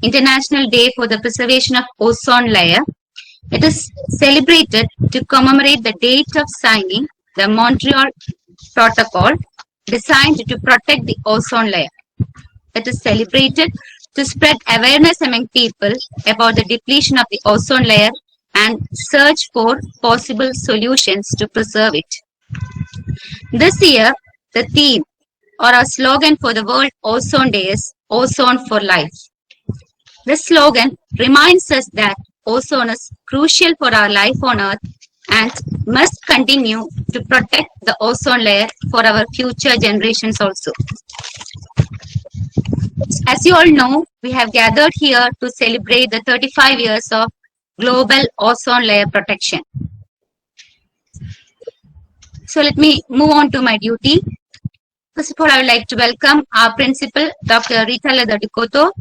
International Day for the Preservation of Ozone Layer. It is celebrated to commemorate the date of signing the Montreal Protocol designed to protect the ozone layer. It is celebrated to spread awareness among people about the depletion of the ozone layer and search for possible solutions to preserve it. This year, the theme or our slogan for the World Ozone Day is Ozone for Life. This slogan reminds us that ozone is crucial for our life on Earth and must continue to protect the ozone layer for our future generations also. As you all know, we have gathered here to celebrate the 35 years of global ozone layer protection. So let me move on to my duty. First of all, I would like to welcome our principal, Dr. Rita Ladadikoto.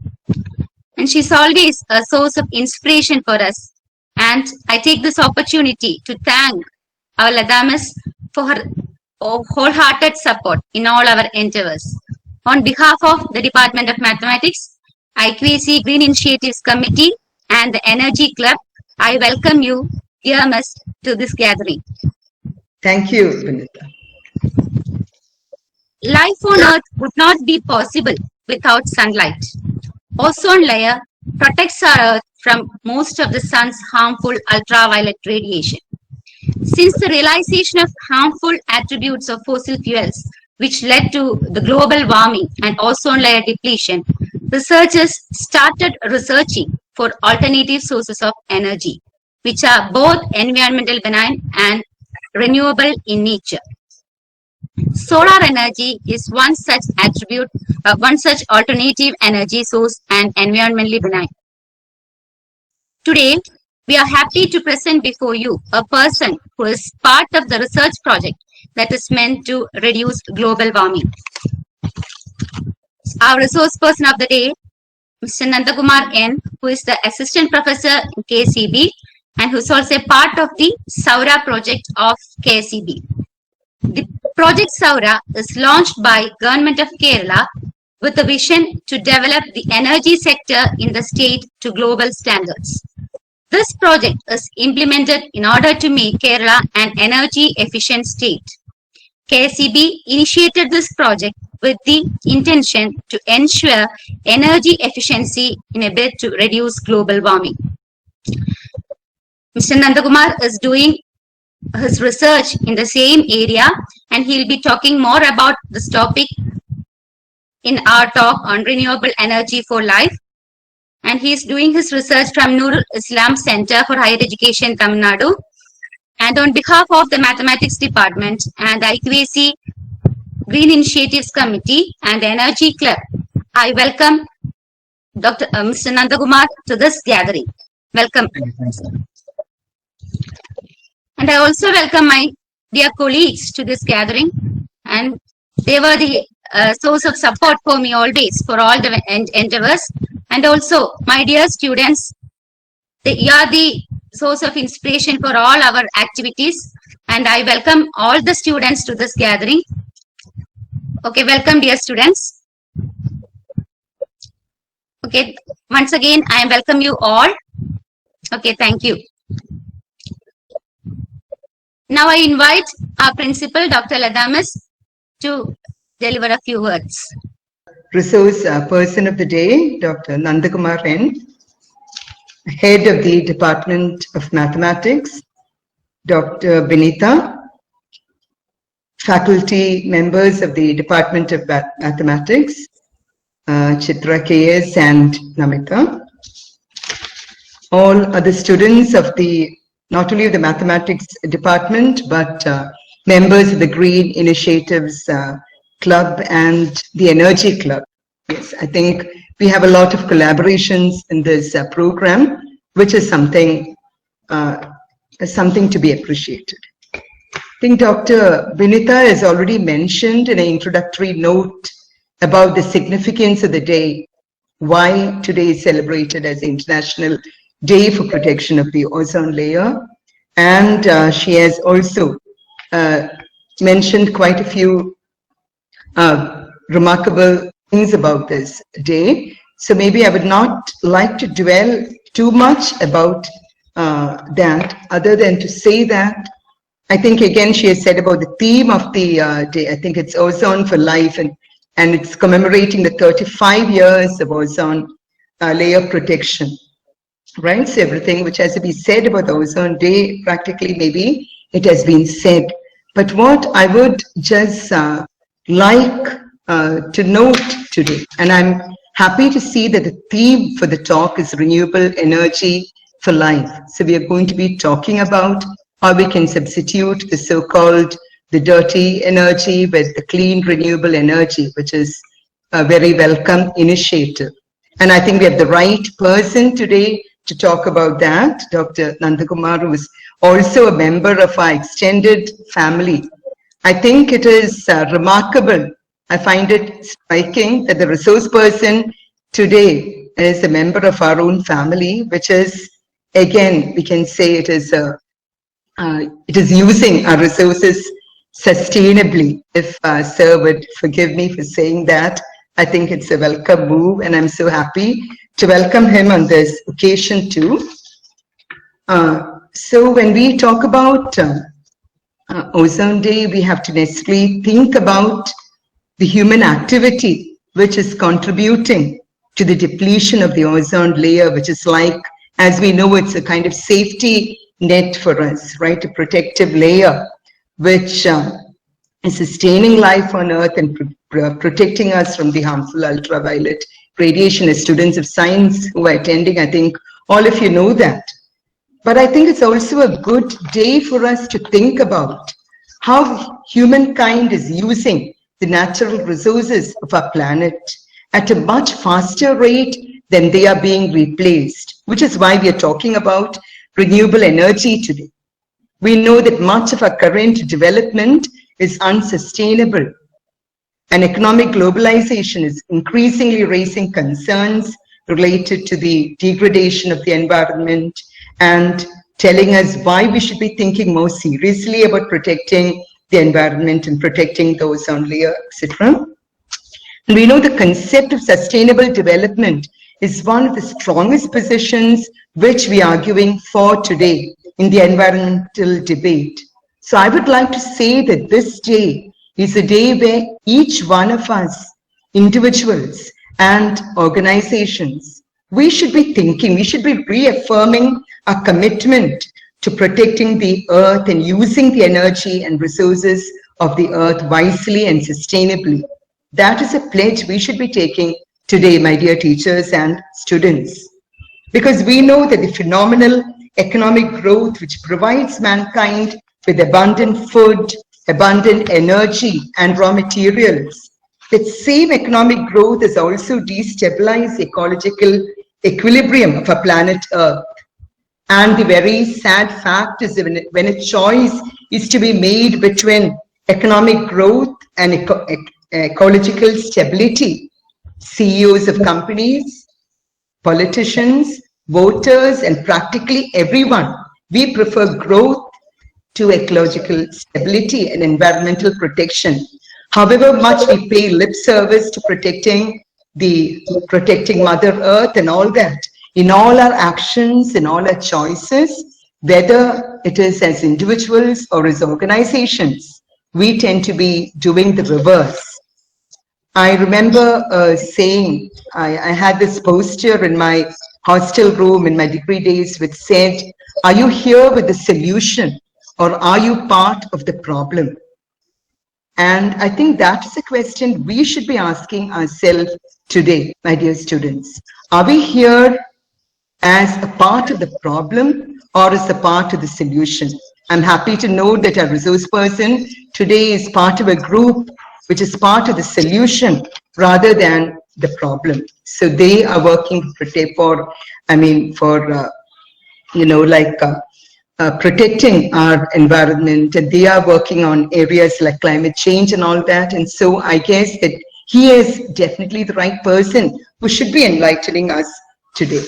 And she's always a source of inspiration for us. And I take this opportunity to thank our Ladamis for her wholehearted support in all our endeavors. On behalf of the Department of Mathematics, IQAC Green Initiatives Committee, and the Energy Club, I welcome you, dear Miss, to this gathering. Thank you, Vinita. Life on Earth would not be possible without sunlight. Ozone layer protects our Earth from most of the sun's harmful ultraviolet radiation. Since the realization of harmful attributes of fossil fuels, which led to the global warming and ozone layer depletion, researchers started researching for alternative sources of energy, which are both environmental benign and renewable in nature. Solar energy is one such attribute, one such alternative energy source and environmentally benign. Today, we are happy to present before you a person who is part of the research project that is meant to reduce global warming. Our resource person of the day, Mr. Nandakumar N., who is the assistant professor in KCB and who is also a part of the Saura project of KCB. The project Saura is launched by Government of Kerala with a vision to develop the energy sector in the state to global standards. This project is implemented in order to make Kerala an energy efficient state. KCB initiated this project with the intention to ensure energy efficiency in a bid to reduce global warming. Mr. Nandakumar is doing his research in the same area and he'll be talking more about this topic in our talk on renewable energy for life. And he's doing his research from Nurul Islam Center for Higher Education, Tamil Nadu. And on behalf of the Mathematics Department and the IQAC Green Initiatives Committee and the Energy Club, I welcome Mr. Nandakumar to this gathering. Welcome. And I also welcome my dear colleagues to this gathering. And they were the source of support for me always for all the endeavors. And also my dear students, you are the source of inspiration for all our activities. And I welcome all the students to this gathering. Okay, welcome dear students. Okay, once again, I welcome you all. Okay, thank you. Now I invite our principal, Dr. Ladamis, to deliver a few words. Resource person of the day, Dr. Nandakumar N., head of the Department of Mathematics, Dr. Vinita, faculty members of the Department of Mathematics, Chitra KS and Namita, all other students of the not only of the Mathematics Department, but members of the Green Initiatives Club and the Energy Club. Yes, I think we have a lot of collaborations in this program, which is something to be appreciated. I think Dr. Vinita has already mentioned in an introductory note about the significance of the day, why today is celebrated as International Day for Protection of the Ozone Layer. And she has also mentioned quite a few remarkable things about this day. So maybe I would not like to dwell too much about that, other than to say that I think again she has said about the theme of the day. I think it's Ozone for Life, and it's commemorating the 35 years of ozone layer protection. Right, so everything which has to be said about the Ozone Day, practically maybe it has been said. But what I would just like to note today, and I'm happy to see that the theme for the talk is renewable energy for life. So we are going to be talking about how we can substitute the so-called the dirty energy with the clean renewable energy, which is a very welcome initiative. And I think we have the right person today to talk about that, Dr. Nandakumar, who is also a member of our extended family. I think it is remarkable. I find it striking that the resource person today is a member of our own family, which is, again, we can say it is using our resources sustainably. If Sir would forgive me for saying that, I think it's a welcome move, and I'm so happy to welcome him on this occasion too. So when we talk about Ozone Day, we have to necessarily think about the human activity which is contributing to the depletion of the ozone layer, which is like, as we know, it's a kind of safety net for us, right? A protective layer which is sustaining life on Earth and protecting us from the harmful ultraviolet radiation. As students of science who are attending, I think all of you know that. But I think it's also a good day for us to think about how humankind is using the natural resources of our planet at a much faster rate than they are being replaced, which is why we are talking about renewable energy today. We know that much of our current development is unsustainable, and economic globalization is increasingly raising concerns related to the degradation of the environment and telling us why we should be thinking more seriously about protecting the environment and protecting the ozone layer, etc. And we know the concept of sustainable development is one of the strongest positions which we are arguing for today in the environmental debate. So I would like to say that this day is a day where each one of us, individuals and organizations, we should be thinking, we should be reaffirming our commitment to protecting the earth and using the energy and resources of the earth wisely and sustainably. That is a pledge we should be taking today, my dear teachers and students, because we know that the phenomenal economic growth which provides mankind with abundant food, abundant energy and raw materials, that same economic growth has also destabilized the ecological equilibrium of our planet Earth. And the very sad fact is that when a choice is to be made between economic growth and ecological stability, CEOs of companies, politicians, voters, and practically everyone, we prefer growth to ecological stability and environmental protection. However much we pay lip service to protecting Mother Earth and all that, in all our actions, in all our choices, whether it is as individuals or as organizations, we tend to be doing the reverse. I remember saying, I had this poster in my hostel room in my degree days which said, are you here with the solution or are you part of the problem? And I think that's a question we should be asking ourselves today, my dear students. Are we here as a part of the problem or as a part of the solution? I'm happy to know that our resource person today is part of a group which is part of the solution rather than the problem. So they are working protecting our environment, and they are working on areas like climate change and all that. And so I guess that he is definitely the right person who should be enlightening us today.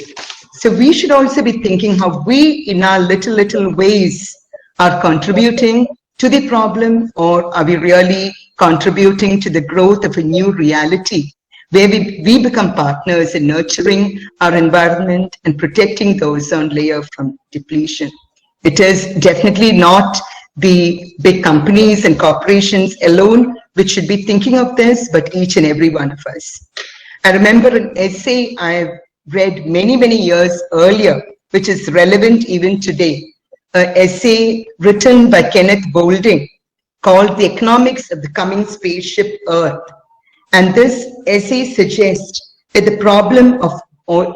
So we should also be thinking how we, in our little ways, are contributing to the problem, or are we really contributing to the growth of a new reality where we become partners in nurturing our environment and protecting the ozone layer from depletion. It is definitely not the big companies and corporations alone which should be thinking of this, but each and every one of us. I remember an essay I read many, many years earlier, which is relevant even today, an essay written by Kenneth Boulding called The Economics of the Coming Spaceship Earth. And this essay suggests that the problem of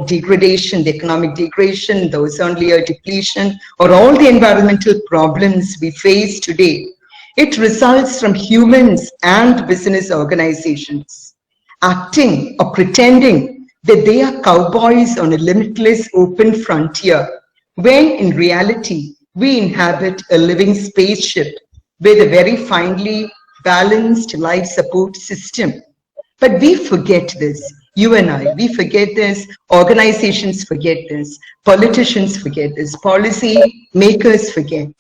degradation, the economic degradation, the ozone layer depletion, or all the environmental problems we face today, it results from humans and business organizations acting or pretending that they are cowboys on a limitless open frontier, when in reality, we inhabit a living spaceship with a very finely balanced life support system. But we forget this. You and I, we forget this. Organizations forget this. Politicians forget this. Policy makers forget.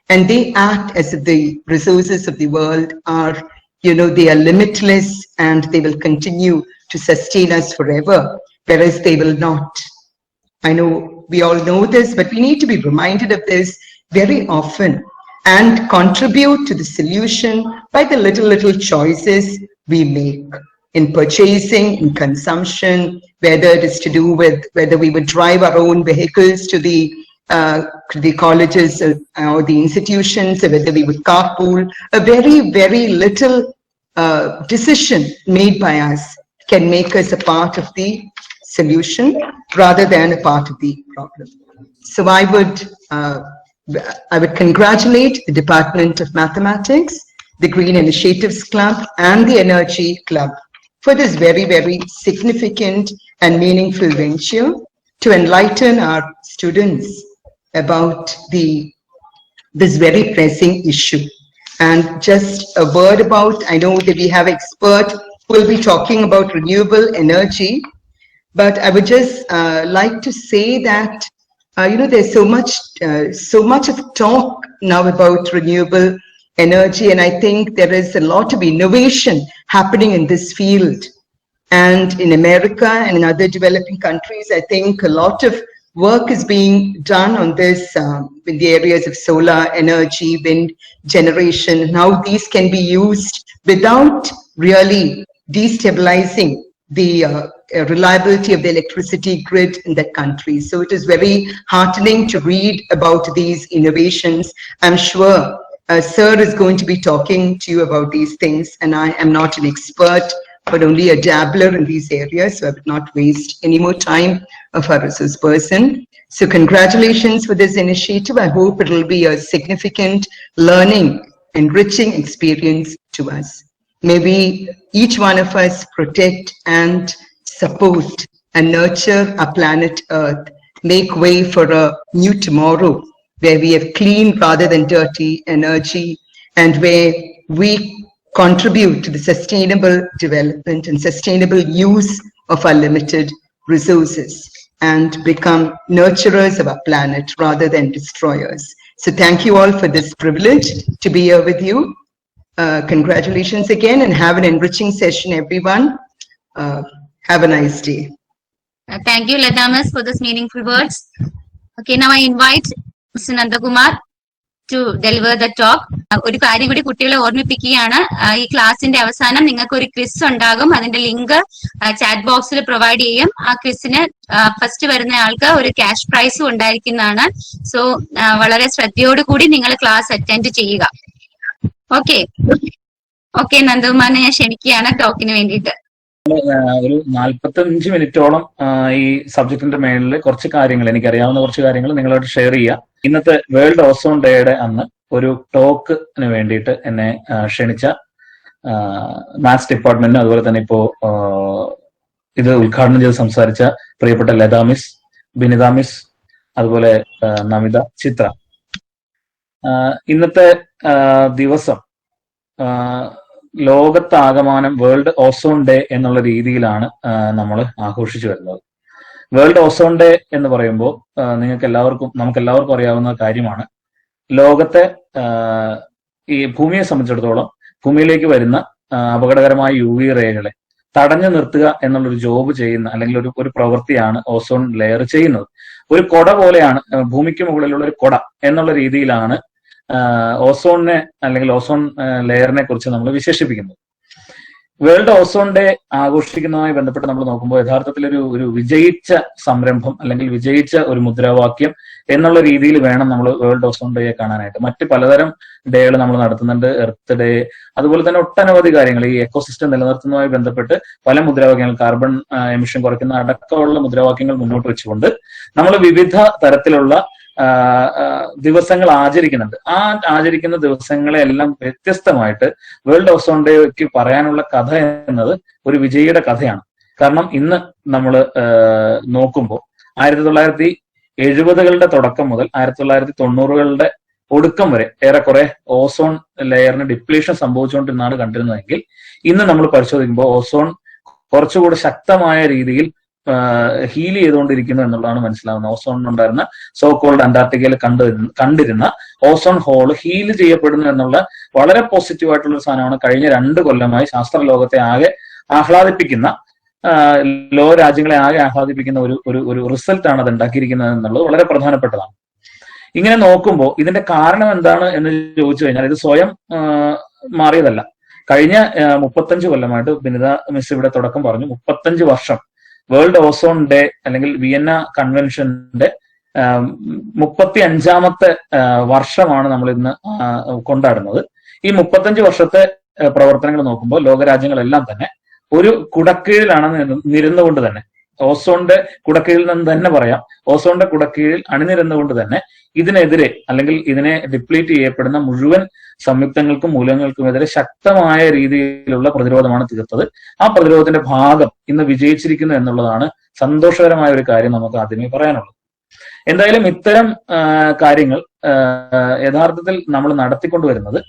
And they act as if the resources of the world are, they are limitless and they will continue to sustain us forever, whereas they will not. I know we all know this, but we need to be reminded of this very often and contribute to the solution by the little choices we make in purchasing, in consumption, whether it is to do with whether we would drive our own vehicles to the colleges or the institutions, or whether we would carpool. A very, very little decision made by us can make us a part of the solution rather than a part of the problem. So I would congratulate the Department of Mathematics, the Green Initiatives Club, and the Energy Club for this very, very significant and meaningful venture to enlighten our students about this very pressing issue. And just a word about, I know that we have experts who will be talking about renewable energy, but I would just like to say that there's so much of talk now about renewable energy, and I think there is a lot of innovation happening in this field. And in America and in other developing countries, I think a lot of work is being done on this in the areas of solar energy, wind generation, and how these can be used without really destabilizing the reliability of the electricity grid in that country. So it is very heartening to read about these innovations. I'm sure Sir is going to be talking to you about these things, and I am not an expert, but only a dabbler in these areas, so I would not waste any more time of our resource person. So congratulations for this initiative. I hope it will be a significant learning, enriching experience to us. Maybe each one of us protect and support and nurture our planet Earth, make way for a new tomorrow where we have clean rather than dirty energy, and where we contribute to the sustainable development and sustainable use of our limited resources and become nurturers of our planet rather than destroyers. So thank you all for this privilege to be here with you. Congratulations again, and have an enriching session, everyone. Have a nice day. Thank you, Ladamas, for those meaningful words. Okay, now I invite Mr. Nandakumar to deliver the talk. ഒരു കാര്യം കൂടി കുട്ടികളെ ഓർമ്മിപ്പിക്കുകയാണ്, ഈ ക്ലാസിന്റെ അവസാനം നിങ്ങൾക്ക് ഒരു ക്വിസ് ഉണ്ടാകും. അതിന്റെ ലിങ്ക് ചാറ്റ് ബോക്സിൽ പ്രൊവൈഡ് ചെയ്യും. ആ ക്വിസിന് ഫസ്റ്റ് വരുന്ന ആൾക്ക് ഒരു ക്യാഷ് പ്രൈസും ഉണ്ടായിരിക്കുന്നതാണ്. സോ വളരെ ശ്രദ്ധയോടുകൂടി നിങ്ങൾ ക്ലാസ് അറ്റൻഡ് ചെയ്യുക. ഓക്കെ നന്ദകുമാറിനെ ഞാൻ ക്ഷണിക്കുകയാണ് ടോക്കിന് വേണ്ടിയിട്ട്. ഒരു 45 മിനിറ്റോളം ഈ സബ്ജക്റ്റിന്റെ മേളിൽ കുറച്ച് കാര്യങ്ങൾ, എനിക്കറിയാവുന്ന കുറച്ച് കാര്യങ്ങൾ നിങ്ങളോട് ഷെയർ ചെയ്യാം. ഇന്നത്തെ വേൾഡ് ഓസോൺ ഡേയുടെ അന്ന് ഒരു ടോക്കിന് വേണ്ടിയിട്ട് എന്നെ ക്ഷണിച്ച മാത്സ് ഡിപ്പാർട്ട്മെന്റിനും അതുപോലെ തന്നെ ഇപ്പോ ഇത് ഉദ്ഘാടനം ചെയ്ത് സംസാരിച്ച പ്രിയപ്പെട്ട ലത മിസ്, ബിനിത മിസ്, അതുപോലെ നമിത, ചിത്ര. ഇന്നത്തെ ദിവസം ലോകത്താകമാനം വേൾഡ് ഓസോൺ ഡേ എന്നുള്ള രീതിയിലാണ് നമ്മൾ ആഘോഷിച്ചു വരുന്നത്. വേൾഡ് ഓസോൺ ഡേ എന്ന് പറയുമ്പോൾ നമുക്ക് എല്ലാവർക്കും അറിയാവുന്ന കാര്യമാണ്. ലോകത്തെ ഈ ഭൂമിയെ സംബന്ധിച്ചിടത്തോളം ഭൂമിയിലേക്ക് വരുന്ന അപകടകരമായ UV റേകളെ തടഞ്ഞു നിർത്തുക എന്നുള്ളൊരു ജോബ് ചെയ്യുന്ന അല്ലെങ്കിൽ ഒരു പ്രവൃത്തിയാണ് ഓസോൺ ലെയർ ചെയ്യുന്നത്. ഒരു കൊട പോലെയാണ്, ഭൂമിക്ക് മുകളിലുള്ള ഒരു കൊട എന്നുള്ള രീതിയിലാണ് ഓസോണിനെ അല്ലെങ്കിൽ ഓസോൺ ലെയറിനെ കുറിച്ച് നമ്മൾ വിശേഷിപ്പിക്കുന്നത്. വേൾഡ് ഓസോൺ ഡേ ആഘോഷിക്കുന്നതുമായി ബന്ധപ്പെട്ട് നമ്മൾ നോക്കുമ്പോൾ യഥാർത്ഥത്തിൽ ഒരു വിജയിച്ച സംരംഭം അല്ലെങ്കിൽ വിജയിച്ച ഒരു മുദ്രാവാക്യം എന്നുള്ള രീതിയിൽ വേണം നമ്മൾ വേൾഡ് ഓസോൺ ഡേയെ കാണാനായിട്ട്. മറ്റ് പലതരം ഡേകൾ നമ്മൾ നടത്തുന്നുണ്ട്, എർത്ത് ഡേ, അതുപോലെ തന്നെ ഒട്ടനവധി കാര്യങ്ങൾ ഈ എക്കോസിസ്റ്റം നിലനിർത്തുന്നതുമായി ബന്ധപ്പെട്ട് പല മുദ്രാവാക്യങ്ങൾ, കാർബൺ എമിഷൻ കുറയ്ക്കുന്ന അടക്കമുള്ള മുദ്രാവാക്യങ്ങൾ മുന്നോട്ട് വെച്ചുകൊണ്ട് നമ്മൾ വിവിധ തരത്തിലുള്ള ദിവസങ്ങൾ ആചരിക്കുന്നുണ്ട്. ആ ആചരിക്കുന്ന ദിവസങ്ങളെ എല്ലാം വ്യത്യസ്തമായിട്ട് വേൾഡ് ഓസോൺ ഡേക്ക് പറയാനുള്ള കഥ എന്നത് ഒരു വിജയിയുടെ കഥയാണ്. കാരണം ഇന്ന് നമ്മൾ നോക്കുമ്പോൾ 1970കളുടെ തുടക്കം മുതൽ 1990കളുടെ ഒടുക്കം വരെ ഏറെക്കുറെ ഓസോൺ ലെയറിന് ഡിപ്ലീഷൻ സംഭവിച്ചുകൊണ്ടിരുന്നാണ് കണ്ടിരുന്നതെങ്കിൽ ഇന്ന് നമ്മൾ പരിശോധിക്കുമ്പോൾ ഓസോൺ കുറച്ചുകൂടി ശക്തമായ രീതിയിൽ ഹീൽ ചെയ്തുകൊണ്ടിരിക്കുന്നു എന്നുള്ളതാണ് മനസ്സിലാവുന്നത്. ഓസോണിനുണ്ടായിരുന്ന സോ കോൾഡ് അന്റാർട്ടിക്കയിൽ കണ്ടിരുന്ന ഓസോൺ ഹോൾ ഹീൽ ചെയ്യപ്പെടുന്നു എന്നുള്ള വളരെ പോസിറ്റീവ് ആയിട്ടുള്ള ഒരു സാധനമാണ് കഴിഞ്ഞ 2 കൊല്ലമായി ശാസ്ത്ര ലോകത്തെ ആകെ ആഹ്ലാദിപ്പിക്കുന്ന, ലോക രാജ്യങ്ങളെ ആകെ ആഹ്ലാദിപ്പിക്കുന്ന ഒരു റിസൾട്ടാണ് അത് ഉണ്ടാക്കിയിരിക്കുന്നത് എന്നുള്ളത് വളരെ പ്രധാനപ്പെട്ടതാണ്. ഇങ്ങനെ നോക്കുമ്പോൾ ഇതിന്റെ കാരണം എന്താണ് എന്ന് ചോദിച്ചു കഴിഞ്ഞാൽ ഇത് സ്വയം മാറിയതല്ല. കഴിഞ്ഞ 35 കൊല്ലമായിട്ട് ബിനിത മിസ് ഇവിടെ തുടക്കം പറഞ്ഞു, 35 വർഷം വേൾഡ് ഓസോൺ ഡേ അല്ലെങ്കിൽ വിയന്ന കൺവെൻഷന്റെ 35ാമത്തെ വർഷമാണ് നമ്മൾ ഇന്ന് കൊണ്ടാടുന്നത്. ഈ 35 വർഷത്തെ പ്രവർത്തനങ്ങൾ നോക്കുമ്പോൾ ലോകരാജ്യങ്ങളെല്ലാം തന്നെ ഒരു കുടക്കീഴിലാണ് നിരുന്നുകൊണ്ട് തന്നെ, ഓസോണിന്റെ കുടക്കീഴിൽ നിന്ന് തന്നെ പറയാം, ഓസോണിന്റെ കുടക്കീഴിൽ അണിനിരുന്നുകൊണ്ട് തന്നെ ഇതിനെതിരെ അല്ലെങ്കിൽ ഇതിനെ ഡിപ്ലീറ്റ് ചെയ്യപ്പെടുന്ന മുഴുവൻ സംയുക്തങ്ങൾക്കും മൂലകങ്ങൾക്കുമെതിരെ ശക്തമായ രീതിയിലുള്ള പ്രതിരോധമാണ് തീർത്തത്. ആ പ്രതിരോധത്തിന്റെ ഭാഗം ഇന്ന് വിജയിച്ചിരിക്കുന്നു എന്നുള്ളതാണ് സന്തോഷകരമായ ഒരു കാര്യം നമുക്ക് ആദ്യമേ പറയാനുള്ളത്. എന്തായാലും ഇത്തരം കാര്യങ്ങൾ യഥാർത്ഥത്തിൽ നമ്മൾ നടത്തിക്കൊണ്ടുവരുന്നത്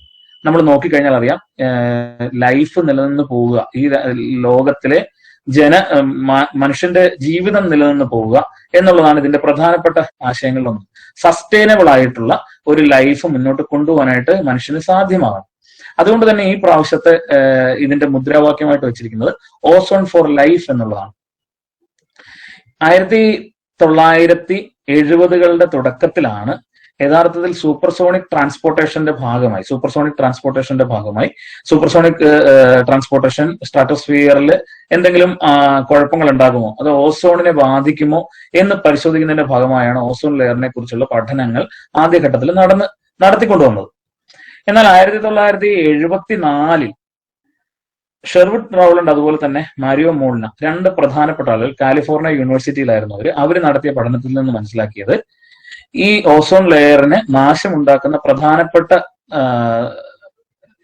നമ്മൾ നോക്കിക്കഴിഞ്ഞാൽ അറിയാം, ലൈഫ് നിലനിന്ന് പോവുക, ഈ ലോകത്തിലെ മനുഷ്യന്റെ ജീവിതം നിലനിന്ന് പോവുക എന്നുള്ളതാണ് ഇതിന്റെ പ്രധാനപ്പെട്ട ആശയങ്ങളിലൊന്ന്. സസ്റ്റൈനബിൾ ആയിട്ടുള്ള ഒരു ലൈഫ് മുന്നോട്ട് കൊണ്ടുപോകാനായിട്ട് മനുഷ്യന് സാധ്യമാകണം. അതുകൊണ്ട് തന്നെ ഈ പ്രാവശ്യത്തെ ഇതിന്റെ മുദ്രാവാക്യമായിട്ട് വെച്ചിരിക്കുന്നത് ഓസോൺ ഫോർ ലൈഫ് എന്നുള്ളതാണ്. 1970കളുടെ തുടക്കത്തിലാണ് യഥാർത്ഥത്തിൽ സൂപ്പർസോണിക് ട്രാൻസ്പോർട്ടേഷന്റെ ഭാഗമായി സൂപ്പർസോണിക് ട്രാൻസ്പോർട്ടേഷൻ സ്ട്രാറ്റോസ്ഫിയറിൽ എന്തെങ്കിലും കുഴപ്പങ്ങൾ ഉണ്ടാകുമോ, അത് ഓസോണിനെ ബാധിക്കുമോ എന്ന് പരിശോധിക്കുന്നതിന്റെ ഭാഗമായാണ് ഓസോൺ ലെയറിനെ കുറിച്ചുള്ള പഠനങ്ങൾ ആദ്യഘട്ടത്തിൽ നടത്തിക്കൊണ്ടുവന്നത്. എന്നാൽ 1974 ഷെർവുഡ് റൗളണ്ട് അതുപോലെ തന്നെ മാരിയോ മോൾന, 2 പ്രധാനപ്പെട്ട ആളുകൾ കാലിഫോർണിയ യൂണിവേഴ്സിറ്റിയിലായിരുന്നു അവർ നടത്തിയ പഠനത്തിൽ നിന്ന് മനസ്സിലാക്കിയത് ഈ ഓസോൺ ലെയറിന് നാശമുണ്ടാക്കുന്ന പ്രധാനപ്പെട്ട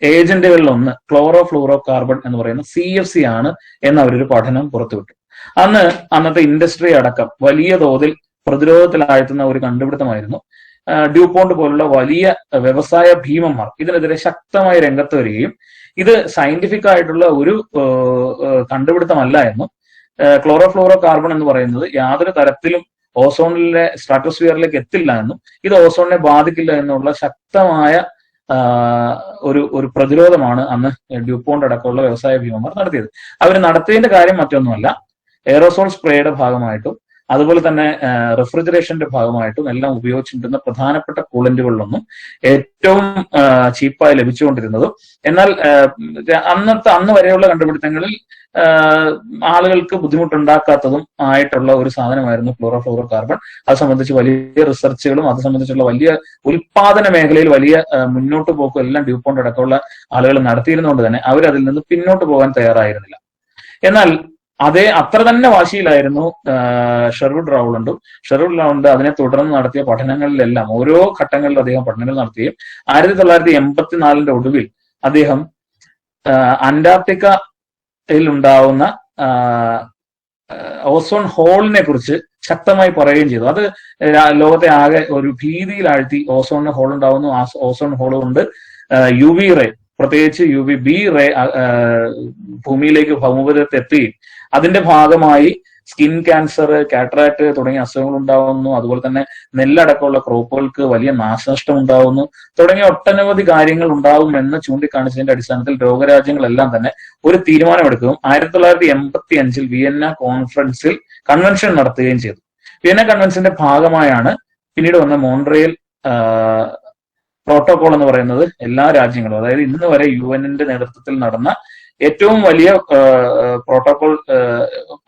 ഏജന്റുകളിലൊന്ന് ക്ലോറോ ഫ്ലൂറോ കാർബൺ എന്ന് പറയുന്ന CFC ആണ് എന്ന് അവരൊരു പഠനം പുറത്തുവിട്ടു. അന്നത്തെ ഇൻഡസ്ട്രി അടക്കം വലിയ തോതിൽ പ്രതിരോധത്തിലാഴ്ത്തുന്ന ഒരു കണ്ടുപിടുത്തമായിരുന്നു. ഡ്യൂപോണ്ട് പോലുള്ള വലിയ വ്യവസായ ഭീമന്മാർ ഇതിനെതിരെ ശക്തമായി രംഗത്ത് വരികയും ഇത് സയന്റിഫിക് ആയിട്ടുള്ള ഒരു കണ്ടുപിടുത്തമല്ല എന്നും ക്ലോറോ ഫ്ലൂറോ കാർബൺ എന്ന് പറയുന്നത് യാതൊരു തരത്തിലും ഓസോണിലെ സ്ട്രാറ്റോസ്ഫിയറിലേക്ക് എത്തില്ല എന്നും ഇത് ഓസോണിനെ ബാധിക്കില്ല എന്നുള്ള ശക്തമായ ഒരു പ്രതിരോധമാണ് അന്ന് ഡ്യൂപോണ്ട് അടക്കമുള്ള വ്യവസായ ഭീമന്മാർ നടത്തിയത്. അവർ നടത്തിയതിന്റെ കാര്യം മറ്റൊന്നുമല്ല, എയറോസോൾ സ്പ്രേയുടെ ഭാഗമായിട്ടും അതുപോലെ തന്നെ റെഫ്രിജറേഷന്റെ ഭാഗമായിട്ടും എല്ലാം ഉപയോഗിച്ചിരുന്ന പ്രധാനപ്പെട്ട കൂളന്റുകളിലൊന്നും ഏറ്റവും ചീപ്പായി ലഭിച്ചുകൊണ്ടിരുന്നതും എന്നാൽ അന്ന് വരെയുള്ള കണ്ടുപിടുത്തങ്ങളിൽ ആളുകൾക്ക് ബുദ്ധിമുട്ടുണ്ടാക്കാത്തതും ആയിട്ടുള്ള ഒരു സാധനമായിരുന്നു ക്ലോറോ ഫ്ലൂറോ കാർബൺ. അത് സംബന്ധിച്ച് വലിയ റിസർച്ചുകളും അത് സംബന്ധിച്ചുള്ള വലിയ ഉൽപാദന മേഖലയിൽ വലിയ മുന്നോട്ട് പോക്കും എല്ലാം ഡ്യൂപോണ്ട് അടക്കമുള്ള ആളുകൾ നടത്തിയിരുന്നുകൊണ്ട് തന്നെ അവർ അതിൽ നിന്ന് പിന്നോട്ട് പോകാൻ തയ്യാറായിരുന്നില്ല. എന്നാൽ അത്ര തന്നെ വാശിയിലായിരുന്നു ഷെർവുഡ് റൗളണ്ട് അതിനെ തുടർന്ന് നടത്തിയ പഠനങ്ങളിലെല്ലാം ഓരോ ഘട്ടങ്ങളിലും അദ്ദേഹം പഠനങ്ങൾ നടത്തുകയും 1984 ഒടുവിൽ അദ്ദേഹം അന്റാർട്ടിക്കയിൽ ഉണ്ടാവുന്ന ഓസോൺ ഹോളിനെ കുറിച്ച് ശക്തമായി പറയുകയും ചെയ്തു. അത് ലോകത്തെ ആകെ ഒരു ഭീതിയിലാഴ്ത്തി. ഓസോൺ ഹോൾ ഉണ്ടാവുന്നു, ഓസോൺ ഹോൾ കൊണ്ട് UV റേ, പ്രത്യേകിച്ച് UVB റേ ഭൂമിയിലേക്ക് ഭൗമോപരിതലത്തിൽ എത്തുകയും അതിന്റെ ഭാഗമായി സ്കിൻ ക്യാൻസർ, കാറ്ററാക്ട് തുടങ്ങിയ അസുഖങ്ങൾ ഉണ്ടാവുന്നു. അതുപോലെ തന്നെ നെല്ലടക്കമുള്ള ക്രോപ്പുകൾക്ക് വലിയ നാശനഷ്ടം ഉണ്ടാവുന്നു തുടങ്ങിയ ഒട്ടനവധി കാര്യങ്ങൾ ഉണ്ടാവുമെന്ന് ചൂണ്ടിക്കാണിച്ചതിന്റെ അടിസ്ഥാനത്തിൽ ലോകരാജ്യങ്ങളെല്ലാം തന്നെ ഒരു തീരുമാനമെടുക്കുകയും 1985 വിയന്ന കൺവെൻഷൻ നടത്തുകയും ചെയ്തു. വിയന്ന കൺവെൻഷന്റെ ഭാഗമായാണ് പിന്നീട് വന്ന മോൺട്രിയൽ പ്രോട്ടോകോൾ എന്ന് പറയുന്നത്. എല്ലാ രാജ്യങ്ങളും, അതായത് ഇന്ന് വരെ UN നേതൃത്വത്തിൽ നടന്ന ഏറ്റവും വലിയ പ്രോട്ടോകോൾ,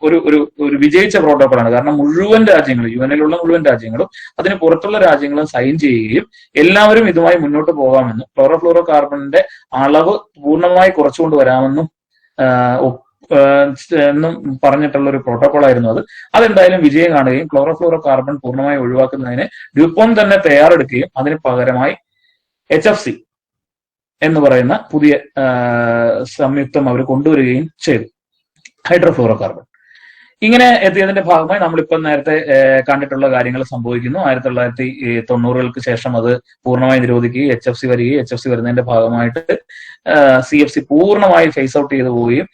ഒരു വിജയിച്ച പ്രോട്ടോകോളാണ്. കാരണം മുഴുവൻ രാജ്യങ്ങളും, UN മുഴുവൻ രാജ്യങ്ങളും അതിന് പുറത്തുള്ള രാജ്യങ്ങളും സൈൻ ചെയ്യുകയും എല്ലാവരും ഇതുമായി മുന്നോട്ട് പോകാമെന്നും ക്ലോറോഫ്ലൂറോ കാർബണിന്റെ അളവ് പൂർണ്ണമായി കുറച്ചുകൊണ്ട് വരാമെന്നും എന്നും പറഞ്ഞിട്ടുള്ള ഒരു പ്രോട്ടോകോൾ ആയിരുന്നു അത്. അതെന്തായാലും വിജയം കാണുകയും ക്ലോറോഫ്ലൂറോ കാർബൺ പൂർണ്ണമായി ഒഴിവാക്കുന്നതിന് ഡ്യൂപോൺ തന്നെ തയ്യാറെടുക്കുകയും അതിന് പകരമായി HFC എന്ന് പറയുന്ന പുതിയ സംയുക്തം അവർ കൊണ്ടുവരികയും ചെയ്തു, ഹൈഡ്രോഫ്ലൂറോ കാർബൺ. ഇങ്ങനെ എത്തിയതിന്റെ ഭാഗമായി നമ്മളിപ്പം നേരത്തെ കണ്ടിട്ടുള്ള കാര്യങ്ങൾ സംഭവിക്കുന്നു. 1990-കൾക്ക് ശേഷം അത് പൂർണ്ണമായി നിരോധിക്കുകയും HFC വരികയും HFC വരുന്നതിന്റെ ഭാഗമായിട്ട് CFC പൂർണ്ണമായി ഫേസ് ഔട്ട് ചെയ്തു പോവുകയും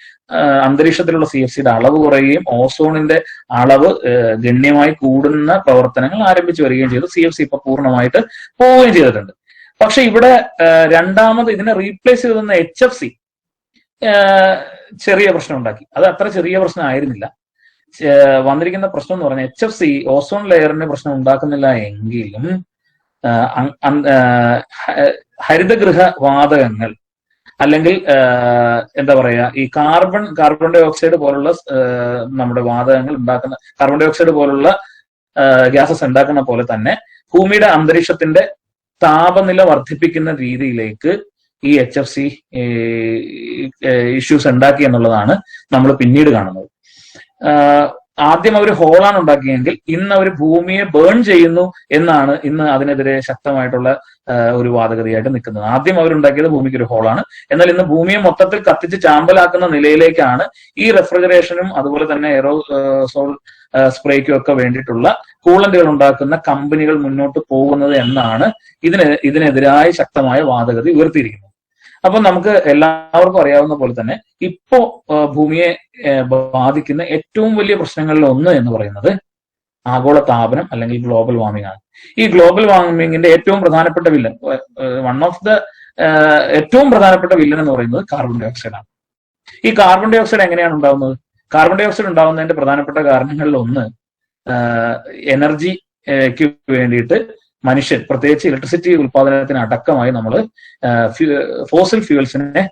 അന്തരീക്ഷത്തിലുള്ള CFCയുടെ അളവ് കുറയുകയും ഓസോണിന്റെ അളവ് ഗണ്യമായി കൂടുന്ന പ്രവർത്തനങ്ങൾ ആരംഭിച്ചു വരികയും ചെയ്തു. CFC ഇപ്പൊ പൂർണ്ണമായിട്ട് പോവുകയും ചെയ്തിട്ടുണ്ട്. പക്ഷെ ഇവിടെ രണ്ടാമത് ഇതിനെ റീപ്ലേസ് ചെയ്തെന്ന HFC ചെറിയ പ്രശ്നം ഉണ്ടാക്കി. അത് അത്ര ചെറിയ പ്രശ്നമായിരുന്നില്ല. വന്നിരിക്കുന്ന പ്രശ്നം എന്ന് പറഞ്ഞാൽ HFC ഓസോൺ ലെയറിന് പ്രശ്നം ഉണ്ടാക്കുന്നില്ല എങ്കിലും ഹരിതഗൃഹ വാതകങ്ങൾ അല്ലെങ്കിൽ എന്താ പറയാ, ഈ കാർബൺ ഡൈ ഓക്സൈഡ് പോലുള്ള നമ്മുടെ വാതകങ്ങൾ ഉണ്ടാക്കുന്ന, കാർബൺ ഡൈ ഓക്സൈഡ് പോലുള്ള ഗ്യാസസ് ഉണ്ടാക്കുന്ന പോലെ തന്നെ ഭൂമിയുടെ അന്തരീക്ഷത്തിന്റെ താപനില വർദ്ധിപ്പിക്കുന്ന രീതിയിലേക്ക് ഈ HFC ഇഷ്യൂസ് ഉണ്ടാക്കി എന്നുള്ളതാണ് നമ്മൾ പിന്നീട് കാണുന്നത്. ആദ്യം അവർ ഹോളാണ് ഉണ്ടാക്കിയെങ്കിൽ ഇന്ന് അവർ ഭൂമിയെ ബേൺ ചെയ്യുന്നു എന്നാണ് ഇന്ന് അതിനെതിരെ ശക്തമായിട്ടുള്ള ഒരു വാദഗതിയായിട്ട് നിൽക്കുന്നത്. ആദ്യം അവരുണ്ടാക്കിയത് ഭൂമിക്ക് ഒരു ഹോളാണ്, എന്നാൽ ഇന്ന് ഭൂമിയെ മൊത്തത്തിൽ കത്തിച്ച് ചാമ്പലാക്കുന്ന നിലയിലേക്കാണ് ഈ റെഫ്രിജറേഷനും അതുപോലെ തന്നെ എയറോസോൾ സ്പ്രേക്കും ഒക്കെ വേണ്ടിയിട്ടുള്ള കൂളന്റുകൾ ഉണ്ടാക്കുന്ന കമ്പനികൾ മുന്നോട്ട് പോകുന്നത് എന്നാണ് ഇതിനെതിരായ ശക്തമായ വാദഗതി ഉയർത്തിയിരിക്കുന്നത്. അപ്പൊ നമുക്ക് എല്ലാവർക്കും അറിയാവുന്ന പോലെ തന്നെ ഇപ്പോ ഭൂമിയെ ബാധിക്കുന്ന ഏറ്റവും വലിയ പ്രശ്നങ്ങളിൽ ഒന്ന് എന്ന് പറയുന്നത് ആഗോള താപനം അല്ലെങ്കിൽ ഗ്ലോബൽ വാർമിംഗ് ആണ്. ഈ ഗ്ലോബൽ വാർമിംഗിന്റെ ഏറ്റവും പ്രധാനപ്പെട്ട വില്ലൻ, ഏറ്റവും പ്രധാനപ്പെട്ട വില്ലൻ എന്ന് പറയുന്നത് കാർബൺ ഡൈ ഓക്സൈഡ് ആണ്. ഈ കാർബൺ ഡൈ ഓക്സൈഡ് എങ്ങനെയാണ് ഉണ്ടാവുന്നത്? കാർബൺ ഡൈ ഓക്സൈഡ് ഉണ്ടാവുന്നതിന്റെ പ്രധാനപ്പെട്ട കാരണങ്ങളിൽ ഒന്ന് എനർജിക്ക് വേണ്ടിയിട്ട് മനുഷ്യൻ, പ്രത്യേകിച്ച് ഇലക്ട്രിസിറ്റി ഉൽപാദനത്തിന് അടക്കമായി നമ്മൾ ഫോസിൽ ഫ്യൂവൽസിനെ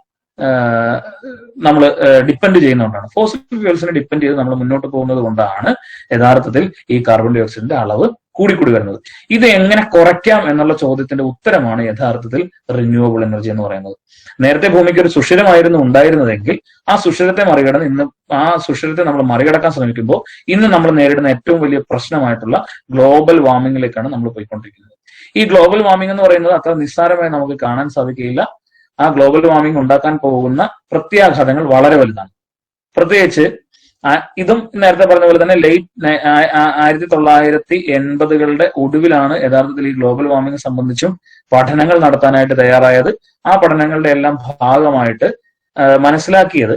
നമ്മൾ ഡിപ്പെൻഡ് ചെയ്യുന്നതുകൊണ്ടാണ്. ഫോസിൽ ഫ്യൂവൽസിനെ ഡിപ്പെൻഡ് ചെയ്ത് നമ്മൾ മുന്നോട്ട് പോകുന്നത് കൊണ്ടാണ് യഥാർത്ഥത്തിൽ ഈ കാർബൺ ഡൈ ഓക്സൈഡിന്റെ അളവ് കൂടിക്കൂടി വരുന്നത്. ഇത് എങ്ങനെ കുറയ്ക്കാം എന്നുള്ള ചോദ്യത്തിന്റെ ഉത്തരമാണ് യഥാർത്ഥത്തിൽ റിന്യൂവബിൾ എനർജി എന്ന് പറയുന്നത്. നേരത്തെ ഭൂമിക്ക് ഒരു സുഷിരമായിരുന്നു ഉണ്ടായിരുന്നതെങ്കിൽ ആ സുഷിരത്തെ നമ്മൾ മറികടക്കാൻ ശ്രമിക്കുമ്പോൾ ഇന്ന് നമ്മൾ നേരിടുന്ന ഏറ്റവും വലിയ പ്രശ്നമായിട്ടുള്ള ഗ്ലോബൽ വാർമിംഗിലേക്കാണ് നമ്മൾ പോയിക്കൊണ്ടിരിക്കുന്നത്. ഈ ഗ്ലോബൽ വാർമിംഗ് എന്ന് പറയുന്നത് അത്ര നിസ്സാരമായി നമുക്ക് കാണാൻ സാധിക്കുകയില്ല. ആ ഗ്ലോബൽ വാർമിംഗ് ഉണ്ടാക്കാൻ പോകുന്ന പ്രത്യാഘാതങ്ങൾ വളരെ വലുതാണ്. പ്രത്യേകിച്ച് ഇതും നേരത്തെ പറഞ്ഞ പോലെ തന്നെ 1980-കളുടെ ഒടുവിലാണ് യഥാർത്ഥത്തിൽ ഈ ഗ്ലോബൽ വാർമിംഗ് സംബന്ധിച്ചും പഠനങ്ങൾ നടത്താനായിട്ട് തയ്യാറായത്. ആ പഠനങ്ങളുടെ എല്ലാം ഭാഗമായിട്ട് മനസ്സിലാക്കിയത്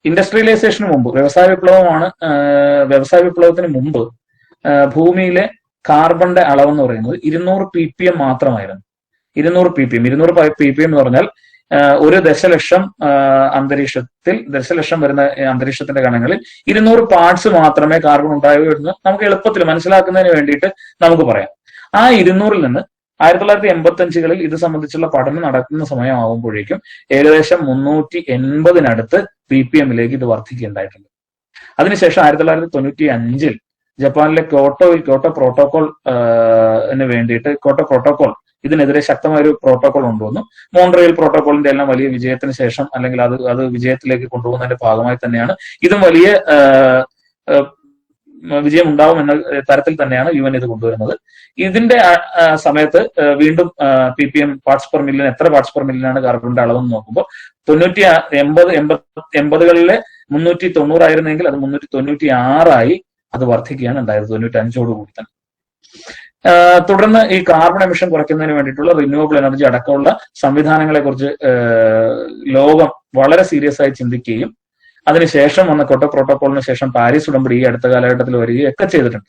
ഇൻഡസ്ട്രിയലൈസേഷന് മുമ്പ്, വ്യവസായ വിപ്ലവത്തിന് മുമ്പ് ഭൂമിയിലെ കാർബണിന്റെ അളവെന്ന് പറയുന്നത് 200 ppm മാത്രമായിരുന്നു. 200 ppm എന്ന് പറഞ്ഞാൽ ഒരു ദശലക്ഷം വരുന്ന അന്തരീക്ഷത്തിന്റെ കണങ്ങളിൽ 200 പാർട്സ് മാത്രമേ കാർബൺ ഉണ്ടാവൂ എന്ന് നമുക്ക് എളുപ്പത്തിൽ മനസ്സിലാക്കുന്നതിന് വേണ്ടിയിട്ട് നമുക്ക് പറയാം. ആ 200-ൽ നിന്ന് 1985-കളിൽ ഇത് സംബന്ധിച്ചുള്ള പഠനം നടക്കുന്ന സമയമാകുമ്പോഴേക്കും ഏകദേശം 380-നടുത്ത് ppm-ലേക്ക് ഇത് വർദ്ധിക്കുകയുണ്ടായിട്ടുണ്ട്. അതിനുശേഷം 1995-ൽ ജപ്പാനിലെ ക്യോട്ടോ പ്രോട്ടോകോൾ ഇതിനെതിരെ ശക്തമായ ഒരു പ്രോട്ടോകോൾ കൊണ്ടുവന്നു. മോൺട്രിയൽ പ്രോട്ടോകോളിന്റെ എല്ലാം വലിയ വിജയത്തിന് ശേഷം, അല്ലെങ്കിൽ അത് വിജയത്തിലേക്ക് കൊണ്ടുപോകുന്നതിന്റെ ഭാഗമായി തന്നെയാണ് ഇതും വലിയ വിജയം ഉണ്ടാവും എന്ന തരത്തിൽ തന്നെയാണ് UN ഇത് കൊണ്ടുവരുന്നത്. ഇതിന്റെ സമയത്ത് വീണ്ടും ppm പാർട്സ് പെർ മില്യൺ, എത്ര പാർട്സ് പെർ മില്യനാണ് കാർബണിന്റെ അളവെന്ന് നോക്കുമ്പോൾ 1980-കളിലെ 390 ആയിരുന്നെങ്കിൽ അത് 396 അത് വർദ്ധിക്കുകയാണ് ഉണ്ടായത് 95-ഓടുകൂടി തന്നെ. തുടർന്ന് ഈ കാർബൺ എമിഷൻ കുറയ്ക്കുന്നതിന് വേണ്ടിയിട്ടുള്ള റിന്യൂവബിൾ എനർജി അടക്കമുള്ള സംവിധാനങ്ങളെ കുറിച്ച് ലോകം വളരെ സീരിയസ് ആയി ചിന്തിക്കുകയും അതിനുശേഷം വന്ന ക്യോട്ടോ പ്രോട്ടോകോളിന് ശേഷം പാരീസ് ഉടമ്പടി ഈ അടുത്ത കാലഘട്ടത്തിൽ വരികയൊക്കെ ചെയ്തിട്ടുണ്ട്.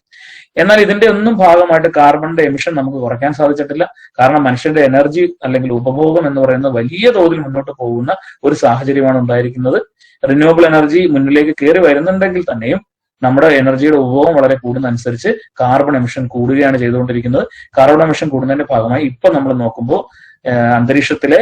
എന്നാൽ ഇതിന്റെ ഒന്നും ഭാഗമായിട്ട് കാർബണിന്റെ എമിഷൻ നമുക്ക് കുറയ്ക്കാൻ സാധിച്ചിട്ടില്ല. കാരണം മനുഷ്യന്റെ എനർജി അല്ലെങ്കിൽ ഉപഭോഗം എന്ന് പറയുന്നത് വലിയ തോതിൽ മുന്നോട്ട് പോകുന്ന ഒരു സാഹചര്യമാണ് ഉണ്ടായിരിക്കുന്നത്. റിന്യൂവബിൾ എനർജി മുന്നിലേക്ക് കയറി വരുന്നുണ്ടെങ്കിൽ തന്നെയും നമ്മുടെ എനർജിയുടെ ഉപഭോഗം വളരെ കൂടുന്നതനുസരിച്ച് കാർബൺ എമിഷൻ കൂടുകയാണ് ചെയ്തുകൊണ്ടിരിക്കുന്നത്. കാർബൺ എമിഷൻ കൂടുന്നതിന്റെ ഭാഗമായി ഇപ്പൊ നമ്മൾ നോക്കുമ്പോൾ അന്തരീക്ഷത്തിലെ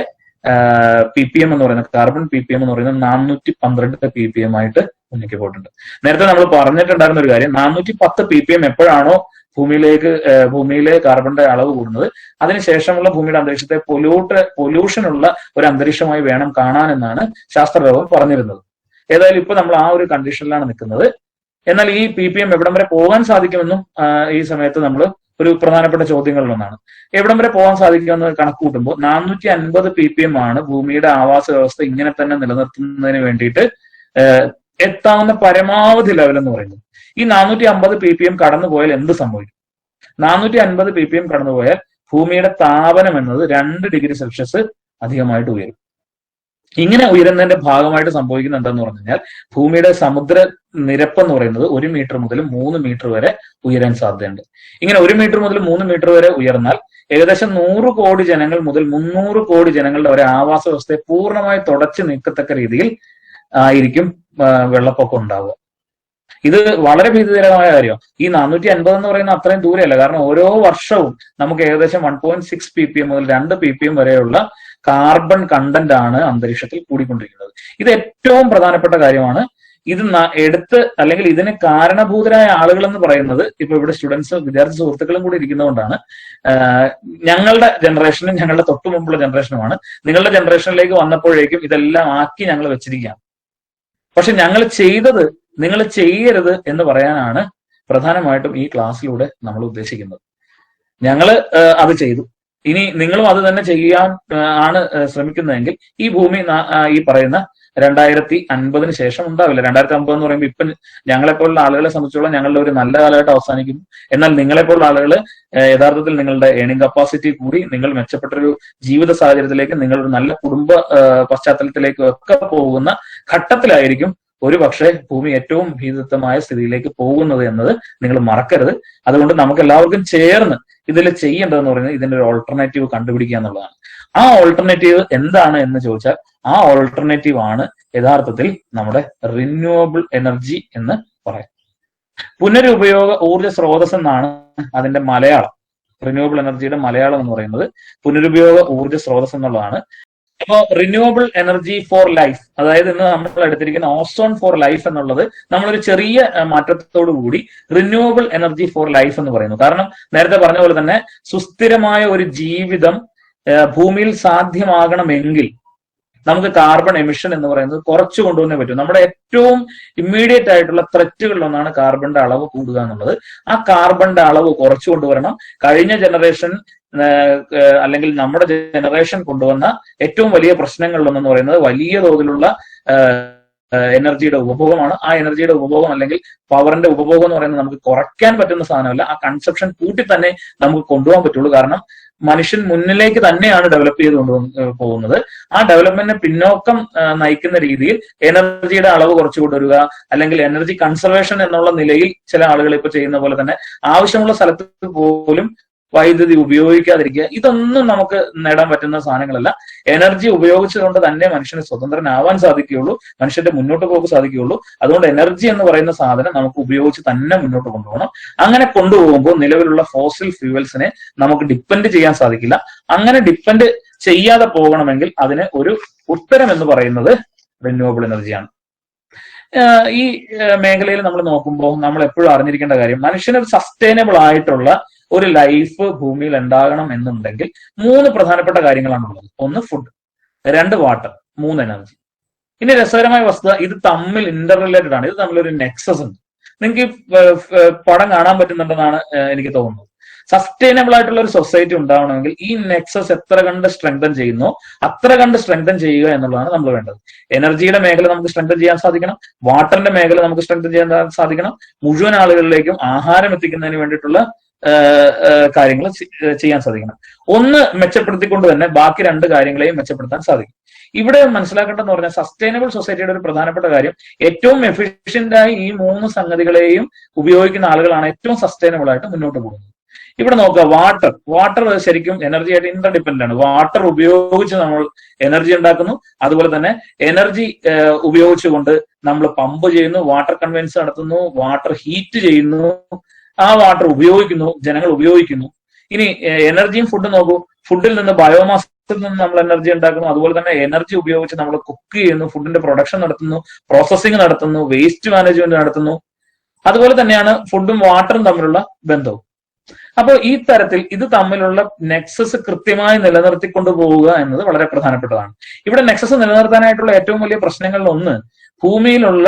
PPM എന്ന് പറയുന്നത് കാർബൺ PPM എന്ന് പറയുന്നത് 412 PPM ആയിട്ട് മുന്നിലേക്ക് പോയിട്ടുണ്ട്. നേരത്തെ നമ്മൾ പറഞ്ഞിട്ടുണ്ടായിരുന്ന ഒരു കാര്യം, 410 PPM എപ്പോഴാണോ ഭൂമിയിലെ കാർബണിന്റെ അളവ് കൂടുന്നത് അതിനുശേഷമുള്ള ഭൂമിയുടെ അന്തരീക്ഷത്തെ പൊല്യൂഷനുള്ള ഒരു അന്തരീക്ഷമായി വേണം കാണാനെന്നാണ് ശാസ്ത്രലോകം പറഞ്ഞിരുന്നത്. ഏതായാലും ഇപ്പൊ നമ്മൾ ആ ഒരു കണ്ടീഷനിലാണ് നിൽക്കുന്നത്. എന്നാൽ ഈ PPM എവിടം വരെ പോകാൻ സാധിക്കുമെന്നും ഈ സമയത്ത് നമ്മൾ ഒരു പ്രധാനപ്പെട്ട ചോദ്യങ്ങളിലൊന്നാണ്. എവിടം വരെ പോകാൻ സാധിക്കുമെന്ന് കണക്ക് കൂട്ടുമ്പോൾ 450 PPM ആണ് ഭൂമിയുടെ ആവാസ വ്യവസ്ഥ ഇങ്ങനെ തന്നെ നിലനിർത്തുന്നതിന് വേണ്ടിയിട്ട് എത്താവുന്ന പരമാവധി ലെവൽ എന്ന് പറയുന്നത്. ഈ 450 PPM കടന്നുപോയാൽ എന്ത് സംഭവിക്കും? 450 PPM കടന്നുപോയാൽ ഭൂമിയുടെ താപനം എന്നത് 2 ഡിഗ്രി സെൽഷ്യസ് അധികമായിട്ട് ഉയരും. ഇങ്ങനെ ഉയരുന്നതിന്റെ ഭാഗമായിട്ട് സംഭവിക്കുന്ന എന്താന്ന് പറഞ്ഞു കഴിഞ്ഞാൽ ഭൂമിയുടെ സമുദ്ര നിരപ്പ് എന്ന് പറയുന്നത് 1 മീറ്റർ മുതൽ 3 മീറ്റർ വരെ ഉയരാൻ സാധ്യതയുണ്ട്. ഇങ്ങനെ 1 മീറ്റർ മുതൽ 3 മീറ്റർ വരെ ഉയർന്നാൽ ഏകദേശം 100 കോടി ജനങ്ങൾ മുതൽ 300 കോടി ജനങ്ങളുടെ ഒരു ആവാസ വ്യവസ്ഥയെ പൂർണ്ണമായി തുടച്ചു നീക്കത്തക്ക രീതിയിൽ ആയിരിക്കും വെള്ളപ്പൊക്കം ഉണ്ടാവുക. ഇത് വളരെ ഭീതികരമായ കാര്യമാണ്. ഈ 450 എന്ന് പറയുന്ന അത്രയും ദൂരെയല്ല. കാരണം ഓരോ വർഷവും നമുക്ക് ഏകദേശം 1.6 PPM മുതൽ 2 PPM വരെയുള്ള കാർബൺ കണ്ടന്റ് ആണ് അന്തരീക്ഷത്തിൽ കൂടിക്കൊണ്ടിരിക്കുന്നത്. ഇത് ഏറ്റവും പ്രധാനപ്പെട്ട കാര്യമാണ്. ഇത് അല്ലെങ്കിൽ ഇതിന് കാരണഭൂതരായ ആളുകൾ എന്ന് പറയുന്നത് ഇപ്പൊ ഇവിടെ സ്റ്റുഡൻസ് വിദ്യാർത്ഥി സുഹൃത്തുക്കളും കൂടി ഇരിക്കുന്നതുകൊണ്ടാണ്. ഞങ്ങളുടെ ജനറേഷനും ഞങ്ങളുടെ തൊട്ടു മുമ്പുള്ള ജനറേഷനുമാണ്. നിങ്ങളുടെ ജനറേഷനിലേക്ക് വന്നപ്പോഴേക്കും ഇതെല്ലാം ആക്കി ഞങ്ങൾ വെച്ചിരിക്കുകയാണ്. പക്ഷെ ഞങ്ങൾ ചെയ്തത് നിങ്ങൾ ചെയ്യരുത് എന്ന് പറയാനാണ് പ്രധാനമായിട്ടും ഈ ക്ലാസ്സിലൂടെ നമ്മൾ ഉദ്ദേശിക്കുന്നത്. ഞങ്ങൾ അത് ചെയ്തു, ഇനി നിങ്ങളും അത് തന്നെ ചെയ്യാൻ ആണ് ശ്രമിക്കുന്നതെങ്കിൽ ഈ ഭൂമി ഈ പറയുന്ന 2050 ശേഷം ഉണ്ടാവില്ല. 2050 എന്ന് പറയുമ്പോൾ ഇപ്പം ഞങ്ങളെപ്പോലുള്ള ആളുകളെ സംബന്ധിച്ചോളം ഞങ്ങളുടെ ഒരു നല്ല കാലഘട്ടം അവസാനിക്കുന്നു. എന്നാൽ നിങ്ങളെപ്പോലുള്ള ആളുകൾ യഥാർത്ഥത്തിൽ നിങ്ങളുടെ ഏണിംഗ് കപ്പാസിറ്റി കൂടി നിങ്ങൾ മെച്ചപ്പെട്ടൊരു ജീവിത സാഹചര്യത്തിലേക്ക് നിങ്ങളൊരു നല്ല കുടുംബ പശ്ചാത്തലത്തിലേക്ക് ഒക്കെ പോകുന്ന ഘട്ടത്തിലായിരിക്കും ഒരു പക്ഷേ ഭൂമി ഏറ്റവും ഭീതിത്വമായ സ്ഥിതിയിലേക്ക് പോകുന്നത് എന്നത് നിങ്ങൾ മറക്കരുത്. അതുകൊണ്ട് നമുക്ക് എല്ലാവർക്കും ചേർന്ന് ഇതിൽ ചെയ്യേണ്ടതെന്ന് പറയുന്നത് ഇതിന്റെ ഒരു ഓൾട്ടർനേറ്റീവ് കണ്ടുപിടിക്കുക എന്നുള്ളതാണ്. ആ ഓൾട്ടർനേറ്റീവ് എന്താണ് എന്ന് ചോദിച്ചാൽ ആ ഓൾട്ടർനേറ്റീവ് ആണ് യഥാർത്ഥത്തിൽ നമ്മുടെ റിന്യൂവബിൾ എനർജി എന്ന് പറയാം. പുനരുപയോഗ ഊർജ്ജ സ്രോതസ് എന്നാണ് അതിന്റെ മലയാളം. റിന്യൂവബിൾ എനർജിയുടെ മലയാളം എന്ന് പറയുന്നത് പുനരുപയോഗ ഊർജ്ജ സ്രോതസ് എന്നുള്ളതാണ്. അപ്പോൾ റിന്യൂവബിൾ എനർജി ഫോർ ലൈഫ്, അതായത് ഇന്ന് നമ്മൾ എടുത്തിരിക്കുന്ന ഓസോൺ ഫോർ ലൈഫ് എന്നുള്ളത് നമ്മളൊരു ചെറിയ മാറ്റത്തോടു കൂടി റിന്യൂവബിൾ എനർജി ഫോർ ലൈഫ് എന്ന് പറയുന്നു. കാരണം നേരത്തെ പറഞ്ഞ പോലെ തന്നെ സുസ്ഥിരമായ ഒരു ജീവിതം ഭൂമിയിൽ സാധ്യമാകണമെങ്കിൽ നമുക്ക് കാർബൺ എമിഷൻ എന്ന് പറയുന്നത് കുറച്ചു കൊണ്ടുവന്നേ പറ്റും. നമ്മുടെ ഏറ്റവും ഇമ്മീഡിയറ്റ് ആയിട്ടുള്ള ത്രെറ്റുകളിലൊന്നാണ് കാർബണിന്റെ അളവ് കൂടുക എന്നുള്ളത്. ആ കാർബണിന്റെ അളവ് കുറച്ചു കൊണ്ടുവരണം. കഴിഞ്ഞ ജനറേഷൻ അല്ലെങ്കിൽ നമ്മുടെ ജനറേഷൻ കൊണ്ടുവന്ന ഏറ്റവും വലിയ പ്രശ്നങ്ങളിലൊന്നെന്ന് പറയുന്നത് വലിയ തോതിലുള്ള എനർജിയുടെ ഉപഭോഗമാണ്. ആ എനർജിയുടെ ഉപഭോഗം അല്ലെങ്കിൽ പവറിന്റെ ഉപഭോഗം എന്ന് പറയുന്നത് നമുക്ക് കുറയ്ക്കാൻ പറ്റുന്ന സാധനമല്ല. ആ കൺസപ്ഷൻ കൂട്ടി തന്നെ നമുക്ക് കൊണ്ടുപോകാൻ പറ്റുള്ളൂ. കാരണം മനുഷ്യൻ മുന്നിലേക്ക് തന്നെയാണ് ഡെവലപ്പ് ചെയ്ത് പോകുന്നത്. ആ ഡെവലപ്മെന്റിനെ പിന്നോക്കം നയിക്കുന്ന രീതിയിൽ എനർജിയുടെ അളവ് കുറച്ചു കൊണ്ടുവരിക, അല്ലെങ്കിൽ എനർജി കൺസർവേഷൻ എന്നുള്ള നിലയിൽ ചില ആളുകൾ ഇപ്പൊ ചെയ്യുന്ന പോലെ തന്നെ ആവശ്യമുള്ള സ്ഥലത്ത് പോലും വൈദ്യുതി ഉപയോഗിക്കാതിരിക്കുക, ഇതൊന്നും നമുക്ക് നേടാൻ പറ്റുന്ന സാധനങ്ങളല്ല. എനർജി ഉപയോഗിച്ചുകൊണ്ട് തന്നെ മനുഷ്യന് സ്വതന്ത്രനാവാൻ സാധിക്കുകയുള്ളൂ, മനുഷ്യന്റെ മുന്നോട്ട് പോക്ക് സാധിക്കുകയുള്ളൂ. അതുകൊണ്ട് എനർജി എന്ന് പറയുന്ന സാധനം നമുക്ക് ഉപയോഗിച്ച് തന്നെ മുന്നോട്ട് കൊണ്ടുപോകണം. അങ്ങനെ കൊണ്ടുപോകുമ്പോൾ നിലവിലുള്ള ഫോസിൽ ഫ്യൂവൽസിനെ നമുക്ക് ഡിപ്പെൻഡ് ചെയ്യാൻ സാധിക്കില്ല. അങ്ങനെ ഡിപ്പെൻഡ് ചെയ്യാതെ പോകണമെങ്കിൽ അതിന് ഒരു ഉത്തരം എന്ന് പറയുന്നത് റിന്യൂവബിൾ എനർജിയാണ്. ഈ മേഖലയിൽ നമ്മൾ നോക്കുമ്പോൾ നമ്മൾ എപ്പോഴും അറിഞ്ഞിരിക്കേണ്ട കാര്യം, മനുഷ്യന് സസ്റ്റൈനബിൾ ആയിട്ടുള്ള ഒരു ലൈഫ് ഭൂമിയിൽ ഉണ്ടാകണം എന്നുണ്ടെങ്കിൽ 3 പ്രധാനപ്പെട്ട കാര്യങ്ങളാണുള്ളത്. 1 ഫുഡ്, 2 വാട്ടർ, 3 എനർജി. ഇനി രസകരമായ വസ്തുത, ഇത് തമ്മിൽ ഇന്റർ റിലേറ്റഡ് ആണ്. ഇത് തമ്മിലൊരു നെക്സസ് ഉണ്ട്. നിങ്ങൾക്ക് പടം കാണാൻ പറ്റുന്നുണ്ടെന്നാണ് എനിക്ക് തോന്നുന്നത്. സസ്റ്റൈനബിൾ ആയിട്ടുള്ള ഒരു സൊസൈറ്റി ഉണ്ടാവണമെങ്കിൽ ഈ നെക്സസ് എത്ര കണ്ട് സ്ട്രെങ്തൻ ചെയ്യുന്നോ അത്ര കണ്ട് സ്ട്രെങ്തൻ ചെയ്യുക എന്നുള്ളതാണ് നമ്മൾ വേണ്ടത്. എനർജിയുടെ മേഖല നമുക്ക് സ്ട്രെങ്തൻ ചെയ്യാൻ സാധിക്കണം, വാട്ടറിന്റെ മേഖല നമുക്ക് സ്ട്രെങ്തൻ ചെയ്യാൻ സാധിക്കണം, മുഴുവൻ ആളുകളിലേക്കും ആഹാരം എത്തിക്കുന്നതിന് വേണ്ടിയിട്ടുള്ള കാര്യങ്ങൾ ചെയ്യാൻ സാധിക്കണം. ഒന്ന് മെച്ചപ്പെടുത്തിക്കൊണ്ട് തന്നെ ബാക്കി 2 കാര്യങ്ങളെയും മെച്ചപ്പെടുത്താൻ സാധിക്കും. ഇവിടെ മനസ്സിലാക്കേണ്ടതെന്ന് പറഞ്ഞാൽ സസ്റ്റൈനബിൾ സൊസൈറ്റിയുടെ ഒരു പ്രധാനപ്പെട്ട കാര്യം, ഏറ്റവും എഫിഷ്യന്റ് ആയി ഈ 3 സംഗതികളെയും ഉപയോഗിക്കുന്ന ആളുകളാണ് ഏറ്റവും സസ്റ്റൈനബിൾ ആയിട്ട് മുന്നോട്ട് പോകുന്നത്. ഇവിടെ നോക്കുക, വാട്ടർ ശരിക്കും എനർജി ആയിട്ട് ഇന്റർഡിപെൻഡന്റ് ആണ്. വാട്ടർ ഉപയോഗിച്ച് നമ്മൾ എനർജി ഉണ്ടാക്കുന്നു, അതുപോലെ തന്നെ എനർജി ഉപയോഗിച്ചുകൊണ്ട് നമ്മൾ പമ്പ് ചെയ്യുന്നു, വാട്ടർ കൺവെൻസ് നടത്തുന്നു, വാട്ടർ ഹീറ്റ് ചെയ്യുന്നു, ആ വാട്ടർ ഉപയോഗിക്കുന്നു, ജനങ്ങൾ ഉപയോഗിക്കുന്നു. ഇനി എനർജിയും ഫുഡ് നോക്കൂ, ഫുഡിൽ നിന്ന് ബയോമാസിൽ നിന്ന് നമ്മൾ എനർജി ഉണ്ടാക്കുന്നു, അതുപോലെ തന്നെ എനർജി ഉപയോഗിച്ച് നമ്മൾ കുക്ക് ചെയ്യുന്നു, ഫുഡിന്റെ പ്രൊഡക്ഷൻ നടത്തുന്നു, പ്രോസസ്സിംഗ് നടത്തുന്നു, വേസ്റ്റ് മാനേജ്മെന്റ് നടത്തുന്നു. അതുപോലെ തന്നെയാണ് ഫുഡും വാട്ടറും തമ്മിലുള്ള ബന്ധവും. അപ്പോൾ ഈ തരത്തിൽ ഇത് തമ്മിലുള്ള നെക്സസ് കൃത്യമായി നിലനിർത്തിക്കൊണ്ടു പോവുക എന്നത് വളരെ പ്രധാനപ്പെട്ടതാണ്. ഇവിടെ നെക്സസ് നിലനിർത്താനായിട്ടുള്ള ഏറ്റവും വലിയ പ്രശ്നങ്ങളിൽ ഒന്ന്, ഭൂമിയിലുള്ള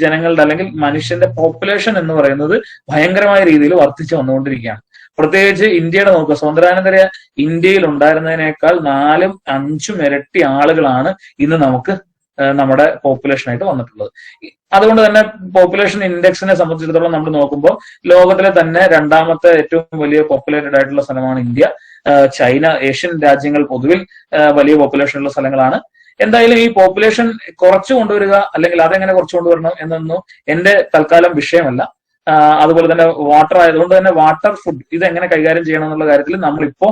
ജനങ്ങളുടെ അല്ലെങ്കിൽ മനുഷ്യന്റെ പോപ്പുലേഷൻ എന്ന് പറയുന്നത് ഭയങ്കരമായ രീതിയിൽ വർദ്ധിച്ചു വന്നുകൊണ്ടിരിക്കുകയാണ്. പ്രത്യേകിച്ച് ഇന്ത്യയുടെ നോക്കുക, സ്വാതന്ത്ര്യാനന്തര ഇന്ത്യയിൽ ഉണ്ടായിരുന്നതിനേക്കാൾ 4-5 ഇരട്ടി ആളുകളാണ് ഇന്ന് നമുക്ക് നമ്മുടെ പോപ്പുലേഷനായിട്ട് വന്നിട്ടുള്ളത്. അതുകൊണ്ട് തന്നെ പോപ്പുലേഷൻ ഇൻഡെക്സിനെ സംബന്ധിച്ചിടത്തോളം നമ്മൾ നോക്കുമ്പോൾ ലോകത്തിലെ തന്നെ 2ാമത്തെ ഏറ്റവും വലിയ പോപ്പുലേറ്റഡ് ആയിട്ടുള്ള സ്ഥലമാണ് ഇന്ത്യ. ചൈന, ഏഷ്യൻ രാജ്യങ്ങൾ പൊതുവിൽ വലിയ പോപ്പുലേഷൻ ഉള്ള സ്ഥലങ്ങളാണ്. എന്തായാലും ഈ പോപ്പുലേഷൻ കുറച്ചു കൊണ്ടുവരിക അല്ലെങ്കിൽ അതെങ്ങനെ കുറച്ചു കൊണ്ടുവരണം എന്നൊന്നും എന്റെ തൽക്കാലം വിഷയമല്ല. അതുപോലെ തന്നെ വാട്ടർ ആയതുകൊണ്ട് തന്നെ വാട്ടർ, ഫുഡ് ഇതെങ്ങനെ കൈകാര്യം ചെയ്യണം എന്നുള്ള കാര്യത്തിൽ നമ്മളിപ്പോ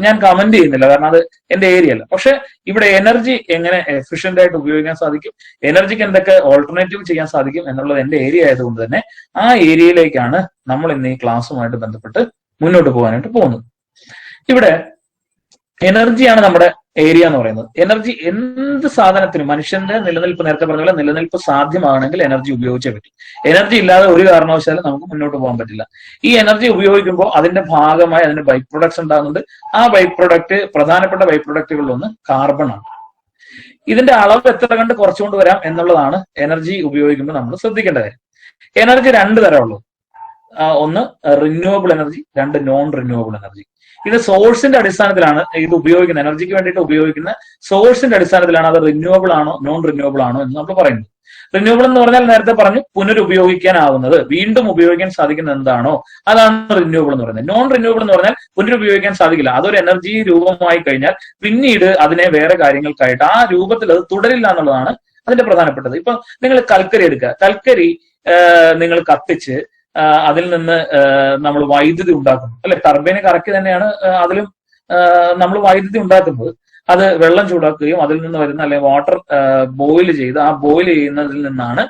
ഞാൻ കമന്റ് ചെയ്യുന്നില്ല, കാരണം അത് എന്റെ ഏരിയ അല്ല. പക്ഷെ ഇവിടെ എനർജി എങ്ങനെ എഫിഷ്യന്റ് ആയിട്ട് ഉപയോഗിക്കാൻ സാധിക്കും, എനർജിക്ക് എന്തൊക്കെ ഓൾട്ടർനേറ്റീവ് ചെയ്യാൻ സാധിക്കും എന്നുള്ളത് എന്റെ ഏരിയ ആയതുകൊണ്ട് തന്നെ ആ ഏരിയയിലേക്കാണ് നമ്മൾ ഇന്ന് ഈ ക്ലാസ്സുമായിട്ട് ബന്ധപ്പെട്ട് മുന്നോട്ട് പോകാനായിട്ട് പോകുന്നത്. ഇവിടെ എനർജിയാണ് നമ്മുടെ ഏരിയ എന്ന് പറയുന്നത്. എനർജി എന്ത് സാധനത്തിനും, മനുഷ്യന്റെ നിലനിൽപ്പ്, നേരത്തെ പറഞ്ഞ പോലെ നിലനിൽപ്പ് സാധ്യമാണെങ്കിൽ എനർജി ഉപയോഗിച്ചേ പറ്റും. എനർജി ഇല്ലാതെ ഒരു കാരണവശാലും നമുക്ക് മുന്നോട്ട് പോകാൻ പറ്റില്ല. ഈ എനർജി ഉപയോഗിക്കുമ്പോൾ അതിന്റെ ഭാഗമായി അതിന്റെ ബൈ പ്രൊഡക്ട്സ് ഉണ്ടാകുന്നുണ്ട്. ആ ബൈ പ്രൊഡക്റ്റ്, പ്രധാനപ്പെട്ട ബൈ പ്രൊഡക്റ്റുകളിലൊന്ന് കാർബൺ ആണ്. ഇതിന്റെ അളവ് എത്ര കണ്ട് കുറച്ചുകൊണ്ട് വരാം എന്നുള്ളതാണ് എനർജി ഉപയോഗിക്കുമ്പോൾ നമ്മൾ ശ്രദ്ധിക്കേണ്ട കാര്യം. എനർജി 2 തരമുള്ളൂ. ഒന്ന് renewable energy, 2 non renewable energy. ഇത് സോഴ്സിന്റെ അടിസ്ഥാനത്തിലാണ് ഇത് ഉപയോഗിക്കുന്നത്. എനർജിക്ക് വേണ്ടിയിട്ട് ഉപയോഗിക്കുന്ന സോഴ്സിന്റെ അടിസ്ഥാനത്തിലാണ് അത് റിന്യൂവബിൾ ആണോ നോൺ റിന്യൂവബിൾ ആണോ എന്ന് നമ്മൾ പറയുന്നത്. റിന്യൂവബിൾ എന്ന് പറഞ്ഞാൽ നേരത്തെ പറഞ്ഞു, പുനരുപയോഗിക്കാനാവുന്നത്, വീണ്ടും ഉപയോഗിക്കാൻ സാധിക്കുന്ന എന്താണോ അതാണ് റിന്യൂവബിൾ എന്ന് പറയുന്നത്. നോൺ റിന്യൂവബിൾ എന്ന് പറഞ്ഞാൽ പുനരുപയോഗിക്കാൻ സാധിക്കില്ല, അതൊരു എനർജി രൂപമായി കഴിഞ്ഞാൽ പിന്നീട് അതിനെ വേറെ കാര്യങ്ങൾക്കായിട്ട് ആ രൂപത്തിൽ അത് തുടരില്ല എന്നുള്ളതാണ് അതിന്റെ പ്രധാനപ്പെട്ടത്. ഇപ്പൊ നിങ്ങൾ കൽക്കരി എടുക്കുക, കൽക്കരി നിങ്ങൾ കത്തിച്ച് അതിൽ നിന്ന് നമ്മൾ വൈദ്യുതി ഉണ്ടാക്കുന്നു, അല്ലെ? ടർബൈന് കറക്കി തന്നെയാണ് അതിലും നമ്മൾ വൈദ്യുതി ഉണ്ടാക്കുന്നത്. അത് വെള്ളം ചൂടാക്കുകയും അതിൽ നിന്ന് വരുന്ന അല്ലെങ്കിൽ വാട്ടർ ബോയിൽ ചെയ്ത് ആ ബോയിൽ ചെയ്യുന്നതിൽ നിന്നാണ്,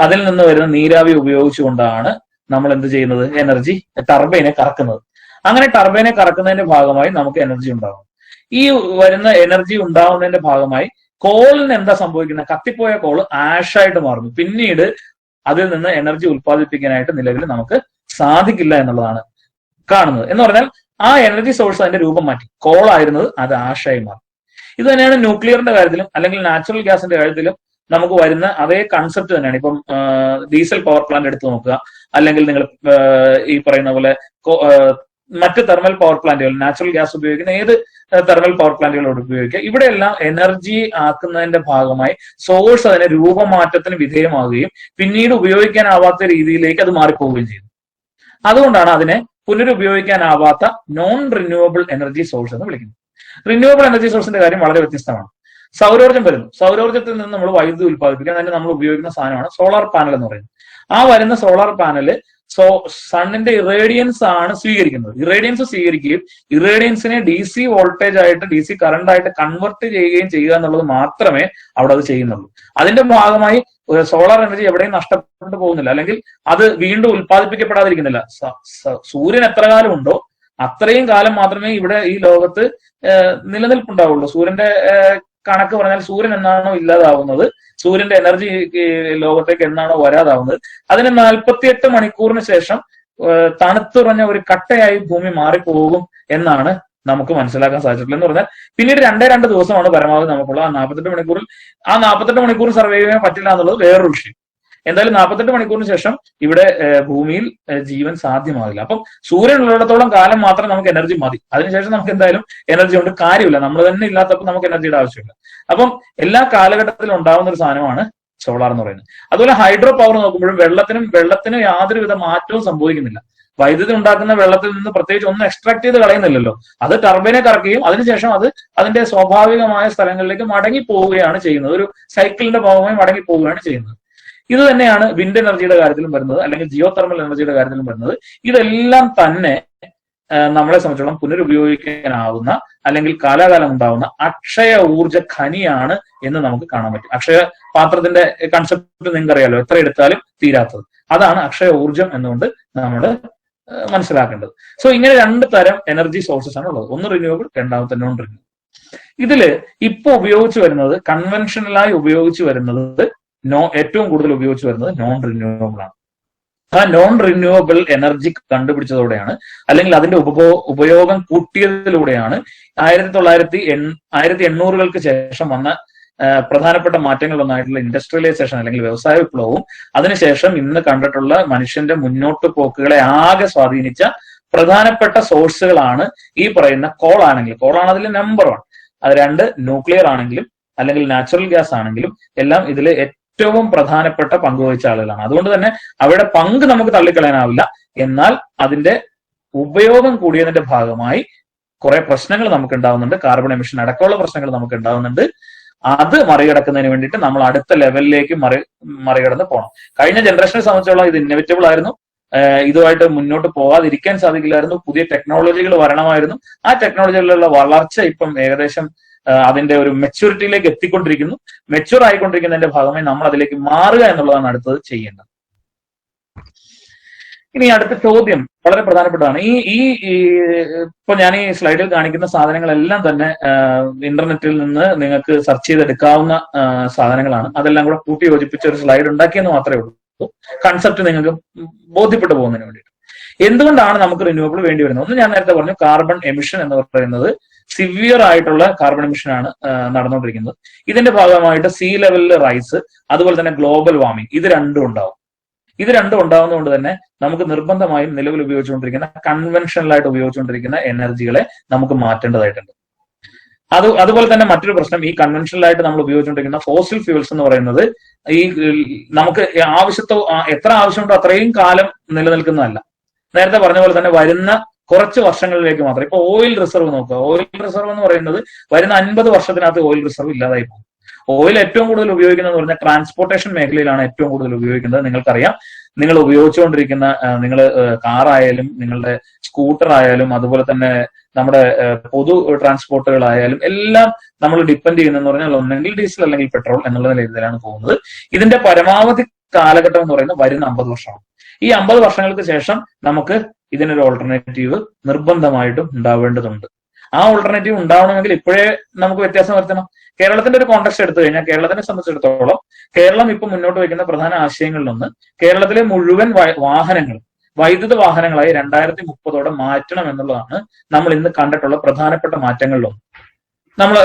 അതിൽ നിന്ന് വരുന്ന നീരാവി ഉപയോഗിച്ചുകൊണ്ടാണ് നമ്മൾ എന്ത് ചെയ്യുന്നത്, എനർജി ടർബൈനെ കറക്കുന്നത്. അങ്ങനെ ടർബൈനെ കറക്കുന്നതിന്റെ ഭാഗമായി നമുക്ക് എനർജി ഉണ്ടാകും. ഈ വരുന്ന എനർജി ഉണ്ടാവുന്നതിന്റെ ഭാഗമായി കോളിന് എന്താ സംഭവിക്കുന്നത്, കത്തിപ്പോയ കോള് ആഷായിട്ട് മാറുന്നു. പിന്നീട് അതിൽ നിന്ന് എനർജി ഉത്പാദിപ്പിക്കാനായിട്ട് നിലവിൽ നമുക്ക് സാധിക്കില്ല എന്നുള്ളതാണ് കാണുന്നത്. എന്ന് പറഞ്ഞാൽ ആ എനർജി സോഴ്സ് അതിന്റെ രൂപം മാറ്റി, കോളായിരുന്നത് അത് ആഷായി മാറും. ഇത് തന്നെയാണ് ന്യൂക്ലിയറിന്റെ കാര്യത്തിലും അല്ലെങ്കിൽ നാച്ചുറൽ ഗ്യാസിന്റെ കാര്യത്തിലും നമുക്ക് വരുന്ന അതേ കൺസെപ്റ്റ് തന്നെയാണ്. ഇപ്പം ഡീസൽ പവർ പ്ലാന്റ് എടുത്ത് നോക്കുക, അല്ലെങ്കിൽ നിങ്ങൾ ഈ പറയുന്ന പോലെ മറ്റ് തെർമൽ പവർ പ്ലാന്റുകൾ, നാച്ചുറൽ ഗ്യാസ് ഉപയോഗിക്കുന്ന ഏത് തെർമൽ പവർ പ്ലാന്റുകളോട് ഉപയോഗിക്കുക, ഇവിടെയെല്ലാം എനർജി ആക്കുന്നതിന്റെ ഭാഗമായി സോഴ്സ് അതിന് രൂപമാറ്റത്തിന് വിധേയമാവുകയും പിന്നീട് ഉപയോഗിക്കാനാവാത്ത രീതിയിലേക്ക് അത് മാറിപ്പോവുകയും ചെയ്യുന്നു. അതുകൊണ്ടാണ് അതിനെ പുനരുപയോഗിക്കാനാവാത്ത നോൺ റിന്യൂവബിൾ എനർജി സോഴ്സ് എന്ന് വിളിക്കുന്നത്. റിന്യൂവബിൾ എനർജി സോഴ്സിന്റെ കാര്യം വളരെ വ്യത്യസ്തമാണ്. സൗരോർജ്ജം വരുന്നു, സൗരോർജ്ജത്തിൽ നിന്ന് നമ്മൾ വൈദ്യുതി ഉത്പാദിപ്പിക്കാൻ തന്നെ നമ്മൾ ഉപയോഗിക്കുന്ന സാധനമാണ് സോളാർ പാനൽ എന്ന് പറയുന്നത്. ആ വരുന്ന സോളാർ പാനല് സണ്ണിന്റെ ഇറേഡിയൻസ് ആണ് സ്വീകരിക്കുന്നത്. ഇറേഡിയൻസ് സ്വീകരിക്കുകയും ഇറേഡിയൻസിനെ DC വോൾട്ടേജ് ആയിട്ട്, DC കറണ്ട് ആയിട്ട് കൺവെർട്ട് ചെയ്യുകയും ചെയ്യുക എന്നുള്ളത് മാത്രമേ അവിടെ അത് ചെയ്യുന്നുള്ളൂ. അതിന്റെ ഭാഗമായി സോളാർ എനർജി എവിടെയും നഷ്ടപ്പെട്ടു പോകുന്നില്ല, അല്ലെങ്കിൽ അത് വീണ്ടും ഉത്പാദിപ്പിക്കപ്പെടാതിരിക്കുന്നില്ല. സൂര്യൻ എത്ര കാലം ഉണ്ടോ അത്രയും കാലം മാത്രമേ ഇവിടെ ഈ ലോകത്ത് നിലനിൽപ്പുണ്ടാവുള്ളൂ. സൂര്യന്റെ കണക്ക് പറഞ്ഞാൽ സൂര്യൻ എന്നാണോ ഇല്ലാതാവുന്നത്, സൂര്യന്റെ എനർജി ലോകത്തേക്ക് എന്നാണോ വരാതാവുന്നത്, അതിന് 48 മണിക്കൂറിന് ശേഷം തണുത്തുറഞ്ഞ ഒരു കട്ടയായി ഭൂമി മാറിപ്പോകും എന്നാണ് നമുക്ക് മനസ്സിലാക്കാൻ സാധിച്ചിട്ടുള്ളത്. എന്ന് പറഞ്ഞാൽ പിന്നീട് 2 ദിവസമാണ് പരമാവധി നമുക്കുള്ള. ആ 48 മണിക്കൂർ സർവൈവ് ചെയ്യാൻ പറ്റില്ല എന്നുള്ളത് വേറൊരു വിഷയം. എന്തായാലും 48 മണിക്കൂറിന് ശേഷം ഇവിടെ ഭൂമിയിൽ ജീവൻ സാധ്യമാകില്ല. അപ്പം സൂര്യൻ ഉള്ളിടത്തോളം കാലം മാത്രം നമുക്ക് എനർജി മതി. അതിനുശേഷം നമുക്ക് എന്തായാലും എനർജി കൊണ്ട് കാര്യമില്ല. നമ്മൾ തന്നെ ഇല്ലാത്തപ്പോൾ നമുക്ക് എനർജിയുടെ ആവശ്യമില്ല. അപ്പം എല്ലാ കാലഘട്ടത്തിലും ഉണ്ടാവുന്ന ഒരു സാധനമാണ് സോളാർ എന്ന് പറയുന്നത്. അതുപോലെ ഹൈഡ്രോ പവർ നോക്കുമ്പോഴും വെള്ളത്തിന് യാതൊരുവിധ മാറ്റവും സംഭവിക്കുന്നില്ല. വൈദ്യുതി ഉണ്ടാക്കുന്ന വെള്ളത്തിൽ നിന്ന് പ്രത്യേകിച്ച് ഒന്നും എക്സ്ട്രാക്ട് ചെയ്ത് കളയുന്നില്ലല്ലോ. അത് ടർബൈനെ കറക്കുകയും അതിനുശേഷം അത് അതിന്റെ സ്വാഭാവികമായ സ്ഥലങ്ങളിലേക്ക് മടങ്ങി പോവുകയാണ് ചെയ്യുന്നത്. ഒരു സൈക്കിളിന്റെ ഭാഗമായി മടങ്ങി പോവുകയാണ് ചെയ്യുന്നത്. ഇത് തന്നെയാണ് വിൻഡ് എനർജിയുടെ കാര്യത്തിലും വരുന്നത്, അല്ലെങ്കിൽ ജിയോ തെർമൽ എനർജിയുടെ കാര്യത്തിലും വരുന്നത്. ഇതെല്ലാം തന്നെ നമ്മളെ സംബന്ധിച്ചോളം പുനരുപയോഗിക്കാനാവുന്ന അല്ലെങ്കിൽ കാലാകാലം ഉണ്ടാവുന്ന അക്ഷയ ഊർജ ഖനിയാണ് എന്ന് നമുക്ക് കാണാൻ പറ്റും. അക്ഷയ പാത്രത്തിന്റെ കൺസെപ്റ്റ് നിങ്ങൾക്ക് അറിയാലോ, എത്ര എടുത്താലും തീരാത്തത്. അതാണ് അക്ഷയ ഊർജം എന്നുകൊണ്ട് നമ്മൾ മനസ്സിലാക്കേണ്ടത്. സോ ഇങ്ങനെ രണ്ട് തരം എനർജി സോഴ്സസ് ആണ് ഉള്ളത്. ഒന്ന് റിന്യൂവബിൾ, രണ്ടാമത്തെ നോൺ റിന്യൂവബിൾ. ഇതില് ഇപ്പൊ ഉപയോഗിച്ചു വരുന്നത്, കൺവെൻഷനലായി ഉപയോഗിച്ചു വരുന്നത്, ഏറ്റവും കൂടുതൽ ഉപയോഗിച്ചു വരുന്നത് നോൺ റിന്യൂവബിൾ ആണ്. ആ നോൺ റിന്യൂവബിൾ എനർജി കണ്ടുപിടിച്ചതോടെയാണ്, അല്ലെങ്കിൽ അതിന്റെ ഉപയോഗം കൂട്ടിയതിലൂടെയാണ് 1800-കൾക്ക് ശേഷം വന്ന പ്രധാനപ്പെട്ട മാറ്റങ്ങളൊന്നായിട്ടുള്ള ഇൻഡസ്ട്രിയലൈസേഷൻ അല്ലെങ്കിൽ വ്യവസായ വിപ്ലവവും അതിനുശേഷം ഇന്ന് കണ്ടിട്ടുള്ള മനുഷ്യന്റെ മുന്നോട്ട് പോക്കുകളെ ആകെ സ്വാധീനിച്ച പ്രധാനപ്പെട്ട സോഴ്സുകളാണ് ഈ പറയുന്ന കോളാണ് അതിൽ നമ്പർ 1. അത് 2 ന്യൂക്ലിയർ ആണെങ്കിലും അല്ലെങ്കിൽ നാച്ചുറൽ ഗ്യാസ് ആണെങ്കിലും എല്ലാം ഇതിൽ ഏറ്റവും പ്രധാനപ്പെട്ട പങ്കുവഹിച്ച ആളുകളാണ്. അതുകൊണ്ട് തന്നെ അവരുടെ പങ്ക് നമുക്ക് തള്ളിക്കളയാനാവില്ല. എന്നാൽ അതിന്റെ ഉപയോഗം കൂടിയതിന്റെ ഭാഗമായി കുറെ പ്രശ്നങ്ങൾ നമുക്ക് ഉണ്ടാവുന്നുണ്ട്. കാർബൺ എമിഷൻ അടക്കമുള്ള പ്രശ്നങ്ങൾ നമുക്ക് ഉണ്ടാവുന്നുണ്ട്. അത് മറികടക്കുന്നതിന് വേണ്ടിയിട്ട് നമ്മൾ അടുത്ത ലെവലിലേക്ക് മറികടന്ന് പോകണം. കഴിഞ്ഞ ജനറേഷനെ സംബന്ധിച്ചോളം ഇത് ഇന്നവിറ്റബിൾ ആയിരുന്നു. ഇതുമായിട്ട് മുന്നോട്ട് പോകാതിരിക്കാൻ സാധിക്കില്ലായിരുന്നു. പുതിയ ടെക്നോളജികൾ വരണമായിരുന്നു. ആ ടെക്നോളജികളിലുള്ള വളർച്ച ഇപ്പം ഏകദേശം അതിന്റെ ഒരു മെച്യൂരിറ്റിയിലേക്ക് എത്തിക്കൊണ്ടിരിക്കുന്നു. മെച്യൂർ ആയിക്കൊണ്ടിരിക്കുന്നതിന്റെ ഭാഗമായി നമ്മൾ അതിലേക്ക് മാറുക എന്നുള്ളതാണ് അടുത്തത് ചെയ്യേണ്ടത്. ഇനി അടുത്ത ചോദ്യം വളരെ പ്രധാനപ്പെട്ടതാണ്. ഇപ്പൊ ഞാൻ ഈ സ്ലൈഡിൽ കാണിക്കുന്ന സാധനങ്ങളെല്ലാം തന്നെ ഇന്റർനെറ്റിൽ നിന്ന് നിങ്ങൾക്ക് സെർച്ച് ചെയ്തെടുക്കാവുന്ന സാധനങ്ങളാണ്. അതെല്ലാം കൂടെ കൂട്ടി യോജിപ്പിച്ച ഒരു സ്ലൈഡ് ഉണ്ടാക്കിയെന്ന് മാത്രമേ ഉള്ളൂ. കൺസെപ്റ്റ് നിങ്ങൾക്ക് ബോധ്യപ്പെട്ടു പോകുന്നതിന് വേണ്ടിയിട്ട്. എന്തുകൊണ്ടാണ് നമുക്ക് റിന്യൂവബിൾ വേണ്ടി വരുന്നത്? ഒന്ന് ഞാൻ നേരത്തെ പറഞ്ഞു, കാർബൺ എമിഷൻ എന്ന് പറയുന്നത് സിവിയർ ആയിട്ടുള്ള കാർബൺ എമിഷൻ ആണ് നടന്നുകൊണ്ടിരിക്കുന്നത്. ഇതിന്റെ ഭാഗമായിട്ട് സീ ലെവലിൽ റൈസ്, അതുപോലെ തന്നെ ഗ്ലോബൽ വാർമിംഗ്, ഇത് രണ്ടും ഉണ്ടാവും. ഇത് രണ്ടും ഉണ്ടാവുന്നതുകൊണ്ട് തന്നെ നമുക്ക് നിർബന്ധമായും നിലവിൽ ഉപയോഗിച്ചുകൊണ്ടിരിക്കുന്ന കൺവെൻഷനലായിട്ട് ഉപയോഗിച്ചുകൊണ്ടിരിക്കുന്ന എനർജികളെ നമുക്ക് മാറ്റേണ്ടതായിട്ടുണ്ട്. അതുപോലെ തന്നെ മറ്റൊരു പ്രശ്നം, ഈ കൺവെൻഷനലായിട്ട് നമ്മൾ ഉപയോഗിച്ചുകൊണ്ടിരിക്കുന്ന ഫോസിൽ ഫ്യൂൽസ് എന്ന് പറയുന്നത് ഈ നമുക്ക് എത്ര ആവശ്യമുണ്ടോ അത്രയും കാലം നിലനിൽക്കുന്നതല്ല. നേരത്തെ പറഞ്ഞ പോലെ തന്നെ വരുന്ന കുറച്ച് വർഷങ്ങളിലേക്ക് മാത്രം. ഇപ്പൊ ഓയിൽ റിസർവ് നോക്കുക. ഓയിൽ റിസർവ് എന്ന് പറയുന്നത് വരുന്ന 50 വർഷത്തിനകത്ത് ഓയിൽ റിസർവ് ഇല്ലാതായി പോകും. ഓയിൽ ഏറ്റവും കൂടുതൽ ഉപയോഗിക്കുന്നത് പറഞ്ഞാൽ ട്രാൻസ്പോർട്ടേഷൻ മേഖലയിലാണ് ഏറ്റവും കൂടുതൽ ഉപയോഗിക്കുന്നത്. നിങ്ങൾക്കറിയാം, നിങ്ങൾ ഉപയോഗിച്ചുകൊണ്ടിരിക്കുന്ന നിങ്ങൾ കാറായാലും നിങ്ങളുടെ സ്കൂട്ടർ ആയാലും അതുപോലെ തന്നെ നമ്മുടെ പൊതു ട്രാൻസ്പോർട്ടുകളായാലും എല്ലാം നമ്മൾ ഡിപ്പെൻഡ് ചെയ്യുന്നതെന്ന് പറഞ്ഞാൽ ഒന്നെങ്കിൽ ഡീസൽ അല്ലെങ്കിൽ പെട്രോൾ എന്നുള്ള രീതിയിലാണ് പോകുന്നത്. ഇതിന്റെ പരമാവധി കാലഘട്ടം എന്ന് പറയുന്നത് വരുന്ന 50 വർഷമാണ്. ഈ 50 വർഷങ്ങൾക്ക് ശേഷം നമുക്ക് ഇതിനൊരു ഓൾട്ടർനേറ്റീവ് നിർബന്ധമായിട്ടും ഉണ്ടാവേണ്ടതുണ്ട്. ആ ഓൾട്ടർനേറ്റീവ് ഉണ്ടാവണമെങ്കിൽ ഇപ്പോഴേ നമുക്ക് വ്യത്യാസം വരുത്തണം. കേരളത്തിന്റെ ഒരു കോൺടെക്സ്റ്റ് എടുത്തു കഴിഞ്ഞാൽ കേരളത്തിനെ സംബന്ധിച്ചിടത്തോളം കേരളം ഇപ്പൊ മുന്നോട്ട് വയ്ക്കുന്ന പ്രധാന ആശയങ്ങളിലൊന്ന് കേരളത്തിലെ മുഴുവൻ വാഹനങ്ങളും വൈദ്യുത വാഹനങ്ങളായി 2030 മാറ്റണം എന്നുള്ളതാണ് നമ്മൾ ഇന്ന് കണ്ടിട്ടുള്ള പ്രധാനപ്പെട്ട മാറ്റങ്ങളിലൊന്ന്.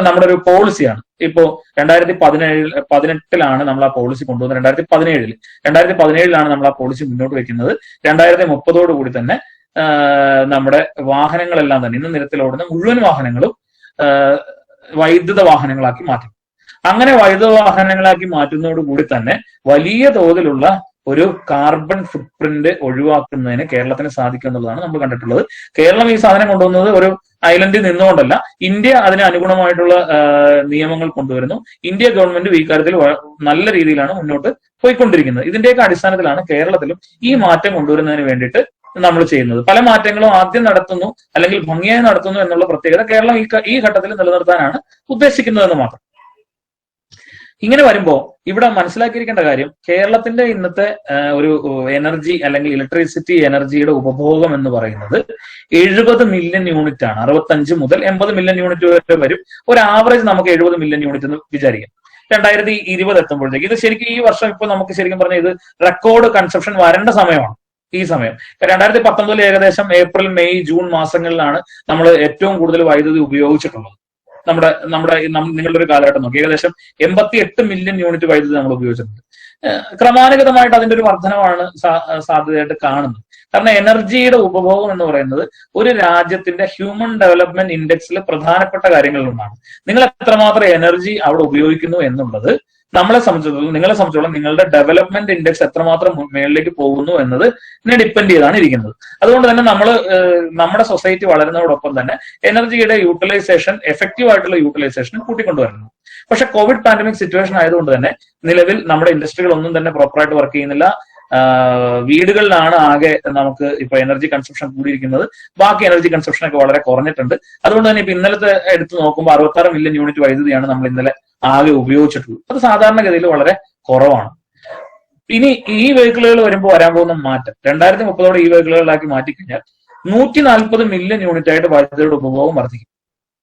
നമ്മുടെ ഒരു പോളിസിയാണ്. ഇപ്പോ 2018 നമ്മൾ ആ പോളിസി കൊണ്ടുവന്നത്. 2017 നമ്മൾ ആ പോളിസി മുന്നോട്ട് വെക്കുന്നത്. 2030 കൂടി തന്നെ നമ്മുടെ വാഹനങ്ങളെല്ലാം തന്നെ ഇന്ന് നിരത്തിലോടുന്ന മുഴുവൻ വാഹനങ്ങളും വൈദ്യുത വാഹനങ്ങളാക്കി മാറ്റും. അങ്ങനെ വൈദ്യുത വാഹനങ്ങളാക്കി മാറ്റുന്നതോടുകൂടി തന്നെ വലിയ തോതിലുള്ള ഒരു കാർബൺ ഫുട് പ്രിന്റ് ഒഴിവാക്കുന്നതിന് കേരളത്തിന് സാധിക്കും എന്നുള്ളതാണ് നമ്മൾ കണ്ടിട്ടുള്ളത്. കേരളം ഈ സാധനം കൊണ്ടുവന്നത് ഒരു ഐലൻഡിൽ നിന്നുകൊണ്ടല്ല. ഇന്ത്യ അതിന് അനുഗുണമായിട്ടുള്ള നിയമങ്ങൾ കൊണ്ടുവരുന്നു. ഇന്ത്യ ഗവൺമെന്റ് ഈ കാര്യത്തിൽ നല്ല രീതിയിലാണ് മുന്നോട്ട് പോയിക്കൊണ്ടിരിക്കുന്നത്. ഇതിന്റെയൊക്കെ അടിസ്ഥാനത്തിലാണ് കേരളത്തിലും ഈ മാറ്റം കൊണ്ടുവരുന്നതിന് വേണ്ടിയിട്ട് നമ്മൾ ചെയ്യുന്നത്. പല മാറ്റങ്ങളും ആദ്യം നടത്തുന്നു അല്ലെങ്കിൽ ഭംഗിയായി നടത്തുന്നു എന്നുള്ള പ്രത്യേകത കേരളം ഈ ഘട്ടത്തിൽ നിലനിർത്താനാണ് ഉദ്ദേശിക്കുന്നതെന്ന് മാത്രം. ഇങ്ങനെ വരുമ്പോൾ ഇവിടെ മനസ്സിലാക്കിയിരിക്കേണ്ട കാര്യം, കേരളത്തിന്റെ ഇന്നത്തെ ഒരു എനർജി അല്ലെങ്കിൽ ഇലക്ട്രിസിറ്റി എനർജിയുടെ ഉപഭോഗം എന്ന് പറയുന്നത് 70 മില്യൺ യൂണിറ്റ് ആണ്. 65 മുതൽ 80 മില്യൺ യൂണിറ്റ് വരെ വരും. ഒരു ആവറേജ് നമുക്ക് 70 മില്യൺ യൂണിറ്റ് എന്ന് വിചാരിക്കാം. 2020 എത്തുമ്പോഴത്തേക്ക് ഇത് ശരിക്കും ഈ വർഷം ഇപ്പൊ നമുക്ക് ശരിക്കും പറഞ്ഞാൽ ഇത് റെക്കോർഡ് കൺസപ്ഷൻ വരേണ്ട സമയമാണ്. ഈ സമയം 2019 ഏകദേശം ഏപ്രിൽ, മെയ്, ജൂൺ മാസങ്ങളിലാണ് നമ്മൾ ഏറ്റവും കൂടുതൽ വൈദ്യുതി ഉപയോഗിച്ചിട്ടുള്ളത്. നിങ്ങളുടെ ഒരു കാലഘട്ടം നോക്കി ഏകദേശം 88 മില്യൺ യൂണിറ്റ് വൈദ്യുതി നമ്മൾ ഉപയോഗിച്ചിട്ടുണ്ട്. ക്രമാനുഗതമായിട്ട് അതിന്റെ ഒരു വർധനമാണ് സാധ്യതയായിട്ട് കാണുന്നത്. കാരണം എനർജിയുടെ ഉപഭോഗം എന്ന് പറയുന്നത് ഒരു രാജ്യത്തിന്റെ ഹ്യൂമൻ ഡെവലപ്മെന്റ് ഇൻഡെക്സിൽ പ്രധാനപ്പെട്ട കാര്യങ്ങളിൽ ഒന്നാണ്. നിങ്ങൾ എത്രമാത്രം എനർജി അവിടെ ഉപയോഗിക്കുന്നു എന്നുള്ളത് നമ്മളെ സംബന്ധിച്ചിടത്തോളം, നിങ്ങളെ സംബന്ധിച്ചിടത്തോളം നിങ്ങളുടെ ഡെവലപ്മെന്റ് ഇൻഡെക്സ് എത്രമാത്രം മേളിലേക്ക് പോകുന്നു എന്നത് ഡിപ്പെൻഡ് ചെയ്താണ് ഇരിക്കുന്നത്. അതുകൊണ്ട് തന്നെ നമ്മൾ നമ്മുടെ സൊസൈറ്റി വളരുന്നതോടൊപ്പം തന്നെ എനർജിയുടെ യൂട്ടിലൈസേഷൻ, എഫക്റ്റീവ് ആയിട്ടുള്ള യൂട്ടിലൈസേഷൻ കൂട്ടിക്കൊണ്ടുവരുന്നു. പക്ഷെ കോവിഡ് പാൻഡമിക് സിറ്റുവേഷൻ ആയതുകൊണ്ട് തന്നെ നിലവിൽ നമ്മുടെ ഇൻഡസ്ട്രികളൊന്നും തന്നെ പ്രോപ്പറായിട്ട് വർക്ക് ചെയ്യുന്നില്ല. വീടുകളിലാണ് ആകെ നമുക്ക് ഇപ്പൊ എനർജി കൺസപ്ഷൻ കൂടിയിരിക്കുന്നത്. ബാക്കി എനർജി കൺസപ്ഷൻ ഒക്കെ വളരെ കുറഞ്ഞിട്ടുണ്ട്. അതുകൊണ്ട് തന്നെ ഇപ്പൊ ഇന്നലത്തെ എടുത്ത് നോക്കുമ്പോൾ 66 മില്യൺ യൂണിറ്റ് വൈദ്യുതിയാണ് നമ്മൾ ഇന്നലെ ആകെ ഉപയോഗിച്ചിട്ടുള്ളത്. അത് സാധാരണഗതിയിൽ വളരെ കുറവാണ്. ഇനി ഈ വെഹിക്കിളുകൾ വരുമ്പോൾ വരാൻ പോകുന്ന മാറ്റം 2030 ഈ വെഹിക്കിളുകളിലാക്കി മാറ്റിക്കഴിഞ്ഞാൽ 140 മില്യൺ യൂണിറ്റ് ആയിട്ട് വൈദ്യുതിയുടെ ഉപഭോഗം വർദ്ധിക്കും.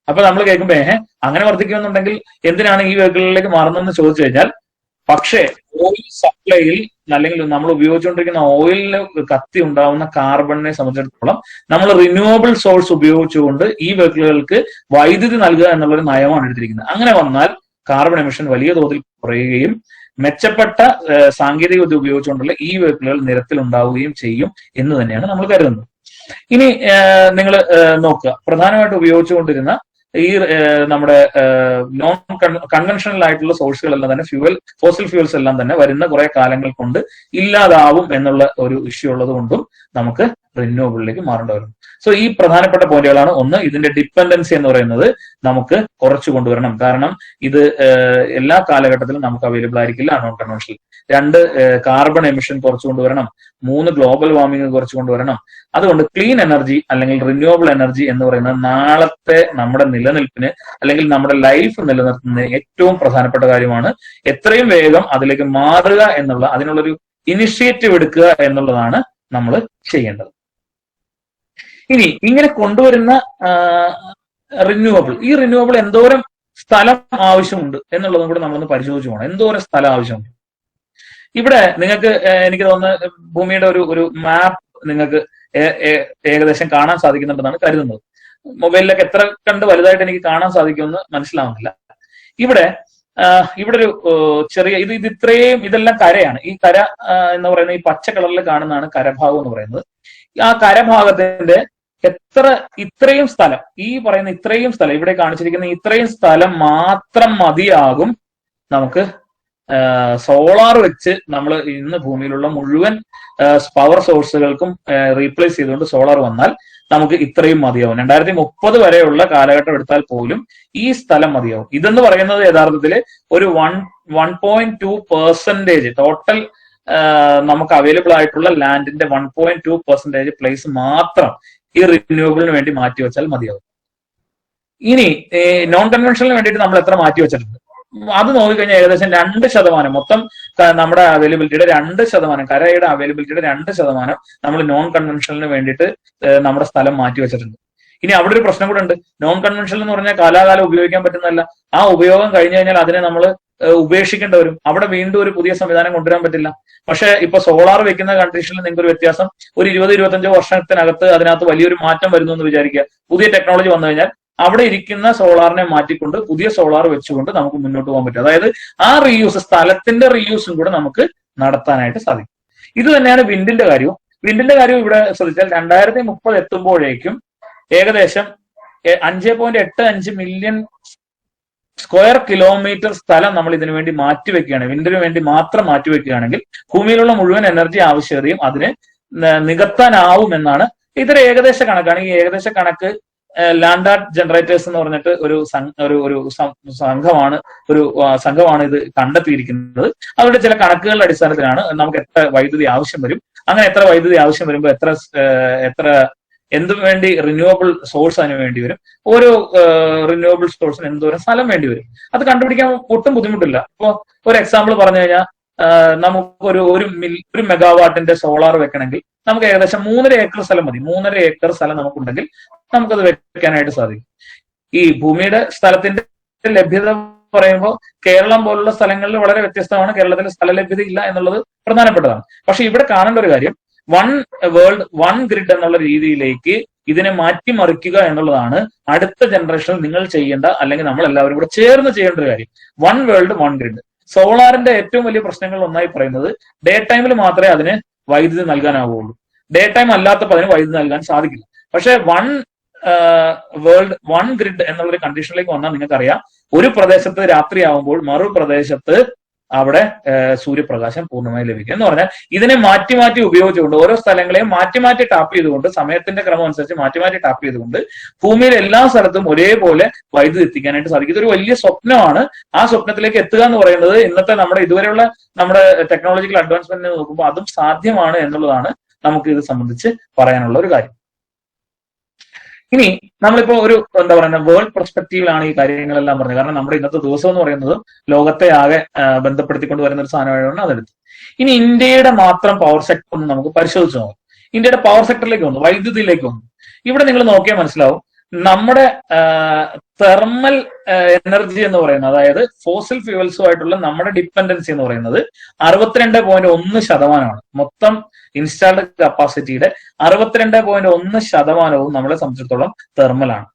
അപ്പൊ നമ്മൾ കേൾക്കുമ്പോ അങ്ങനെ വർദ്ധിക്കുമെന്നുണ്ടെങ്കിൽ എന്തിനാണ് ഈ വെഹിക്കിളിലേക്ക് മാറുന്നതെന്ന് ചോദിച്ചു കഴിഞ്ഞാൽ, പക്ഷേ ഓയിൽ സപ്ലൈയിൽ അല്ലെങ്കിൽ നമ്മൾ ഉപയോഗിച്ചുകൊണ്ടിരിക്കുന്ന ഓയിലിന് കത്തി ഉണ്ടാവുന്ന കാർബണിനെ സംബന്ധിച്ചിടത്തോളം നമ്മൾ റിന്യൂവബിൾ സോഴ്സ് ഉപയോഗിച്ചുകൊണ്ട് ഈ വെഹിക്കിളുകൾക്ക് വൈദ്യുതി നൽകുക എന്നുള്ളൊരു നയമാണ് എടുത്തിരിക്കുന്നത്. അങ്ങനെ വന്നാൽ കാർബൺ എമിഷൻ വലിയ തോതിൽ കുറയുകയും മെച്ചപ്പെട്ട സാങ്കേതിക വിദ്യ ഉപയോഗിച്ചുകൊണ്ടുള്ള ഈ വെഹിക്കിളുകൾ നിരത്തിൽ ഉണ്ടാവുകയും ചെയ്യും എന്ന് തന്നെയാണ് നമ്മൾ കരുതുന്നത്. ഇനി നിങ്ങൾ നോക്കുക, പ്രധാനമായിട്ട് ഉപയോഗിച്ചുകൊണ്ടിരുന്ന ഈ നമ്മുടെ നോൺ കൺവെൻഷണൽ ആയിട്ടുള്ള സോഴ്സുകളെല്ലാം തന്നെ ഫോസിൽ ഫ്യൂൽസ് എല്ലാം തന്നെ വരുന്ന കുറെ കാലങ്ങൾ കൊണ്ട് ഇല്ലാതാവും എന്നുള്ള ഒരു ഇഷ്യൂ ഉള്ളത് കൊണ്ടും നമുക്ക് റിന്യൂവബിളിലേക്ക് മാറേണ്ടി വരും. സോ ഈ പ്രധാനപ്പെട്ട പോയിന്റുകളാണ്. ഒന്ന്, ഇതിന്റെ ഡിപ്പെൻഡൻസി എന്ന് പറയുന്നത് നമുക്ക് കുറച്ചു കൊണ്ടുവരണം. കാരണം ഇത് എല്ലാ കാലഘട്ടത്തിലും നമുക്ക് അവൈലബിൾ ആയിരിക്കില്ല നോൺ കൺവെൻഷണൽ. 2, കാർബൺ എമിഷൻ കുറച്ചു കൊണ്ടുവരണം. 3, ഗ്ലോബൽ വാർമിംഗ് കുറച്ചു കൊണ്ടുവരണം. അതുകൊണ്ട് ക്ലീൻ എനർജി അല്ലെങ്കിൽ റിന്യൂവബിൾ എനർജി എന്ന് പറയുന്നത് നാളത്തെ നമ്മുടെ നിലനിൽപ്പിന് അല്ലെങ്കിൽ നമ്മുടെ ലൈഫ് നിലനിർത്തുന്നതിന് ഏറ്റവും പ്രധാനപ്പെട്ട കാര്യമാണ്. എത്രയും വേഗം അതിലേക്ക് മാറുക എന്നുള്ള, അതിനുള്ളൊരു ഇനിഷ്യേറ്റീവ് എടുക്കുക എന്നുള്ളതാണ് നമ്മൾ ചെയ്യേണ്ടത്. ഇനി ഇങ്ങനെ കൊണ്ടുവരുന്ന റിന്യൂവബിൾ, ഈ റിന്യൂവബിൾ എന്തോരം സ്ഥലം ആവശ്യമുണ്ട് എന്നുള്ളതും കൂടെ നമ്മളൊന്ന് പരിശോധിച്ചു പോകണം. എന്തോരം സ്ഥലം ആവശ്യമുണ്ട്. ഇവിടെ നിങ്ങൾക്ക് എനിക്ക് തോന്നുന്ന ഭൂമിയുടെ ഒരു മാപ്പ് നിങ്ങൾക്ക് ഏകദേശം കാണാൻ സാധിക്കുന്നുണ്ടെന്നാണ് കരുതുന്നത്. മൊബൈലിലൊക്കെ എത്ര കണ്ട് വലുതായിട്ട് എനിക്ക് കാണാൻ സാധിക്കുമെന്ന് മനസ്സിലാവുന്നില്ല. ഇവിടെ ഒരു ചെറിയ ഇത് ഇത്രയും, ഇതെല്ലാം കരയാണ്. ഈ കര എന്ന് പറയുന്ന ഈ പച്ച കളറിൽ കാണുന്നതാണ് കരഭാഗം എന്ന് പറയുന്നത്. ആ കരഭാഗത്തിന്റെ ഇത്രയും സ്ഥലം, ഈ പറയുന്ന ഇത്രയും സ്ഥലം, ഇവിടെ കാണിച്ചിരിക്കുന്ന ഇത്രയും സ്ഥലം മാത്രം മതിയാകും നമുക്ക് സോളാർ വെച്ച് നമ്മൾ ഇന്ന് ഭൂമിയിലുള്ള മുഴുവൻ പവർ സോഴ്സുകൾക്കും റീപ്ലേസ് ചെയ്തുകൊണ്ട് സോളാർ വന്നാൽ നമുക്ക് ഇത്രയും മതിയാവും. 2030 വരെയുള്ള കാലഘട്ടം എടുത്താൽ പോലും ഈ സ്ഥലം മതിയാവും. ഇതെന്ന് പറയുന്നത് യഥാർത്ഥത്തിൽ ഒരു 1.2% ടോട്ടൽ നമുക്ക് അവൈലബിൾ ആയിട്ടുള്ള ലാൻഡിന്റെ 1.2% പ്ലേസ് മാത്രം ഈ റിന്യൂവബിളിന് വേണ്ടി മാറ്റിവെച്ചാൽ മതിയാവും. ഇനി നോൺ കൺവെൻഷനലിന് വേണ്ടിയിട്ട് നമ്മൾ എത്ര മാറ്റിവെച്ചിട്ടുണ്ട് അത് നോക്കിക്കഴിഞ്ഞാൽ ഏകദേശം 2%, മൊത്തം നമ്മുടെ അവൈലബിലിറ്റിയുടെ 2%, കരയുടെ അവൈലബിലിറ്റിയുടെ 2% നമ്മൾ നോൺ കൺവെൻഷനലിന് വേണ്ടിയിട്ട് നമ്മുടെ സ്ഥലം മാറ്റിവെച്ചിട്ടുണ്ട്. ഇനി അവിടെ ഒരു പ്രശ്നം കൂടെ ഉണ്ട്. നോൺ കൺവെൻഷനൽ എന്ന് പറഞ്ഞാൽ കാലാകാലം ഉപയോഗിക്കാൻ പറ്റുന്നതല്ല. ആ ഉപയോഗം കഴിഞ്ഞു കഴിഞ്ഞാൽ അതിനെ നമ്മൾ ഉപേക്ഷിക്കേണ്ടി വരും. അവിടെ വീണ്ടും ഒരു പുതിയ സംവിധാനം കൊണ്ടുവരാൻ പറ്റില്ല. പക്ഷെ ഇപ്പൊ സോളാർ വെക്കുന്ന കണ്ടീഷനിൽ നിങ്ങൾക്ക് ഒരു വ്യത്യാസം, ഒരു 20-25 വർഷത്തിനകത്ത് അതിനകത്ത് വലിയൊരു മാറ്റം വരുന്നു എന്ന് വിചാരിക്കുക. പുതിയ ടെക്നോളജി വന്നു കഴിഞ്ഞാൽ അവിടെ ഇരിക്കുന്ന സോളാറിനെ മാറ്റിക്കൊണ്ട് പുതിയ സോളാർ വെച്ചുകൊണ്ട് നമുക്ക് മുന്നോട്ട് പോകാൻ പറ്റും. അതായത് ആ റീയൂസ്, സ്ഥലത്തിന്റെ റീയൂസും കൂടെ നമുക്ക് നടത്താനായിട്ട് സാധിക്കും. ഇത് തന്നെയാണ് വിൻഡിന്റെ കാര്യവും. വിൻഡിന്റെ കാര്യം ഇവിടെ ശ്രദ്ധിച്ചാൽ 2030 എത്തുമ്പോഴേക്കും ഏകദേശം 5.85 മില്യൺ സ്ക്വയർ കിലോമീറ്റർ സ്ഥലം നമ്മൾ ഇതിനു വേണ്ടി മാറ്റിവെക്കുകയാണ്, വിൻഡിന് വേണ്ടി മാത്രം മാറ്റിവെക്കുകയാണെങ്കിൽ ഭൂമിയിലുള്ള മുഴുവൻ എനർജി ആവശ്യകതയും അതിന് നികത്താനാവുമെന്നാണ് ഇതൊരു ഏകദേശ കണക്കാണ്. ഈ ഏകദേശ കണക്ക് ലാൻഡ് ആർട്ട് ജനറേറ്റേഴ്സ് എന്ന് പറഞ്ഞിട്ട് ഒരു സംഘമാണ് ഇത് കണ്ടെത്തിയിരിക്കുന്നത്. അവരുടെ ചില കണക്കുകളുടെ അടിസ്ഥാനത്തിലാണ് നമുക്ക് എത്ര വൈദ്യുതി ആവശ്യം വരും, അങ്ങനെ എത്ര വൈദ്യുതി ആവശ്യം വരുമ്പോൾ എത്ര എന്തിനു വേണ്ടി റിന്യൂവബിൾ സോഴ്സ് അതിന് വേണ്ടി വരും, ഓരോ റിന്യൂവബിൾ സോഴ്സിന് എന്തോരം സ്ഥലം വേണ്ടി വരും, അത് കണ്ടുപിടിക്കാൻ ഒട്ടും ബുദ്ധിമുട്ടില്ല. ഇപ്പൊ ഒരു എക്സാമ്പിൾ പറഞ്ഞു കഴിഞ്ഞാൽ നമുക്ക് ഒരു മെഗാവാട്ടിന്റെ സോളാർ വെക്കണമെങ്കിൽ നമുക്ക് ഏകദേശം 3.5 ഏക്കർ സ്ഥലം മതി. 3.5 ഏക്കർ സ്ഥലം നമുക്കുണ്ടെങ്കിൽ നമുക്കത് വെക്കാനായിട്ട് സാധിക്കും. ഈ ഭൂമിയുടെ സ്ഥലത്തിന്റെ ലഭ്യത പറയുമ്പോൾ കേരളം പോലുള്ള സ്ഥലങ്ങളിൽ വളരെ വ്യത്യസ്തമാണ്. കേരളത്തിൽ സ്ഥല ലഭ്യത ഇല്ല എന്നുള്ളത് പ്രധാനപ്പെട്ടതാണ്. പക്ഷെ ഇവിടെ കാണേണ്ട ഒരു കാര്യം, വൺ വേൾഡ് വൺ ഗ്രിഡ് എന്നുള്ള രീതിയിലേക്ക് ഇതിനെ മാറ്റിമറിക്കുക എന്നുള്ളതാണ് അടുത്ത ജനറേഷനിൽ നിങ്ങൾ ചെയ്യേണ്ട, അല്ലെങ്കിൽ നമ്മൾ എല്ലാവരും കൂടെ ചേർന്ന് ചെയ്യേണ്ട ഒരു കാര്യം. One world one grid. സോളാറിന്റെ ഏറ്റവും വലിയ പ്രശ്നങ്ങൾ ഒന്നായി പറയുന്നത് ഡേ ടൈമിൽ മാത്രമേ അതിന് വൈദ്യുതി നൽകാനാവുള്ളൂ. ഡേ ടൈം അല്ലാത്തപ്പോൾ അതിന് വൈദ്യുതി നൽകാൻ സാധിക്കില്ല. പക്ഷെ വൺ വേൾഡ് വൺ ഗ്രിഡ് എന്നുള്ളൊരു കണ്ടീഷനിലേക്ക് വന്നാൽ നിങ്ങൾക്കറിയാം, ഒരു പ്രദേശത്ത് രാത്രിയാവുമ്പോൾ മറു പ്രദേശത്ത് അവിടെ സൂര്യപ്രകാശം പൂർണ്ണമായി ലഭിക്കും. എന്ന് പറഞ്ഞാൽ ഇതിനെ മാറ്റി മാറ്റി ഉപയോഗിച്ചുകൊണ്ട് ഓരോ സ്ഥലങ്ങളെയും മാറ്റി മാറ്റി ടാപ്പ് ചെയ്തുകൊണ്ട് സമയത്തിന്റെ ക്രമം അനുസരിച്ച് മാറ്റി മാറ്റി ടാപ്പ് ചെയ്തുകൊണ്ട് ഭൂമിയിലെ എല്ലാ സ്ഥലത്തും ഒരേപോലെ വൈദ്യുതി എത്തിക്കാനായിട്ട് സാധിക്കും. ഇതൊരു വലിയ സ്വപ്നമാണ്. ആ സ്വപ്നത്തിലേക്ക് എത്തുക എന്ന് പറയുന്നത് ഇന്നത്തെ നമ്മുടെ ഇതുവരെയുള്ള നമ്മുടെ ടെക്നോളജിക്കൽ അഡ്വാൻസ്മെന്റിനെ നോക്കുമ്പോൾ അതും സാധ്യമാണ് എന്നുള്ളതാണ് നമുക്ക് ഇത് സംബന്ധിച്ച് പറയാനുള്ള ഒരു കാര്യം. ഇനി നമ്മളിപ്പോ ഒരു എന്താ പറയുക വേൾഡ് പെർസ്പെക്റ്റീവിലാണ് ഈ കാര്യങ്ങളെല്ലാം പറഞ്ഞത്. കാരണം നമ്മുടെ ഇന്നത്തെ ദിവസം എന്ന് പറയുന്നത് ലോകത്തെ ആകെ ബന്ധപ്പെടുത്തിക്കൊണ്ട് വരുന്ന ഒരു സാധനമായതുകൊണ്ട് അതെടുത്ത്. ഇനി ഇന്ത്യയുടെ മാത്രം പവർ സെക്ടർ ഒന്ന് നമുക്ക് പരിശോധിച്ച് നോക്കാം. ഇന്ത്യയുടെ പവർ സെക്ടറിലേക്ക് വന്നു, വൈദ്യുതിയിലേക്ക് വന്നു. ഇവിടെ നിങ്ങൾ നോക്കിയാൽ മനസ്സിലാവും നമ്മുടെ തെർമൽ എനർജി എന്ന് പറയുന്നത്, അതായത് ഫോസിൽ ഫ്യൂവൽസുമായിട്ടുള്ള നമ്മുടെ ഡിപ്പെൻഡൻസി എന്ന് പറയുന്നത് 62.1%. മൊത്തം ഇൻസ്റ്റാൾഡ് കപ്പാസിറ്റിയുടെ 62.1% നമ്മളെ സംബന്ധിച്ചിടത്തോളം തെർമലാണ്.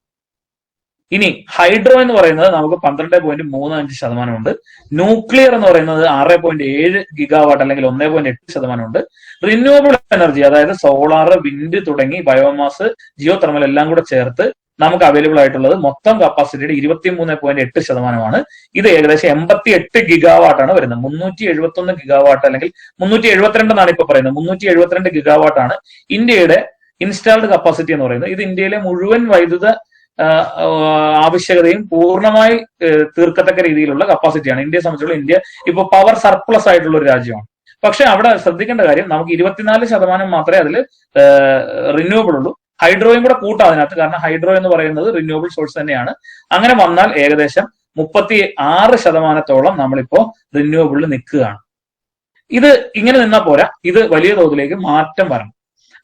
ഇനി ഹൈഡ്രോ എന്ന് പറയുന്നത് നമുക്ക് 12.35% ഉണ്ട്. ന്യൂക്ലിയർ എന്ന് പറയുന്നത് 6.7 ഗിഗാവാട്ട് അല്ലെങ്കിൽ 1.8% ഉണ്ട്. റിന്യൂവബിൾ എനർജി അതായത് സോളാർ, വിൻഡ് തുടങ്ങി ബയോമാസ്, ജിയോ തെർമൽ എല്ലാം കൂടെ ചേർത്ത് നമുക്ക് അവൈലബിൾ ആയിട്ടുള്ളത് മൊത്തം കപ്പാസിറ്റിയുടെ 23.8%. ഇത് ഏകദേശം 88 ഗിഗാവാട്ടാണ് വരുന്നത്. 371 ഗിഗാവാട്ട് അല്ലെങ്കിൽ 372 എന്നാണ് ഇപ്പൊ പറയുന്നത്. 372 ഗിഗാവാട്ടാണ് ഇന്ത്യയുടെ ഇൻസ്റ്റാൾഡ് കപ്പാസിറ്റി എന്ന് പറയുന്നത്. ഇത് ഇന്ത്യയിലെ മുഴുവൻ വൈദ്യുത ആവശ്യകതയും പൂർണ്ണമായി തീർക്കത്തക്ക രീതിയിലുള്ള കപ്പാസിറ്റിയാണ്. ഇന്ത്യയെ സംബന്ധിച്ചുള്ള ഇന്ത്യ ഇപ്പൊ പവർ സർപ്ലസ് ആയിട്ടുള്ള ഒരു രാജ്യമാണ്. പക്ഷെ അവിടെ ശ്രദ്ധിക്കേണ്ട കാര്യം നമുക്ക് 24% മാത്രമേ അതിൽ റിന്യൂവബിൾ ഉള്ളൂ. ഹൈഡ്രോയും കൂടെ കൂട്ടാം അതിനകത്ത്. കാരണം ഹൈഡ്രോ എന്ന് പറയുന്നത് റിന്യൂവബിൾ സോഴ്സ് തന്നെയാണ്. അങ്ങനെ വന്നാൽ ഏകദേശം 36% നമ്മളിപ്പോ റിന്യൂവബിളിൽ നിൽക്കുകയാണ്. ഇത് ഇങ്ങനെ നിന്നാൽ പോരാ, ഇത് വലിയ തോതിലേക്ക് മാറ്റം വരണം.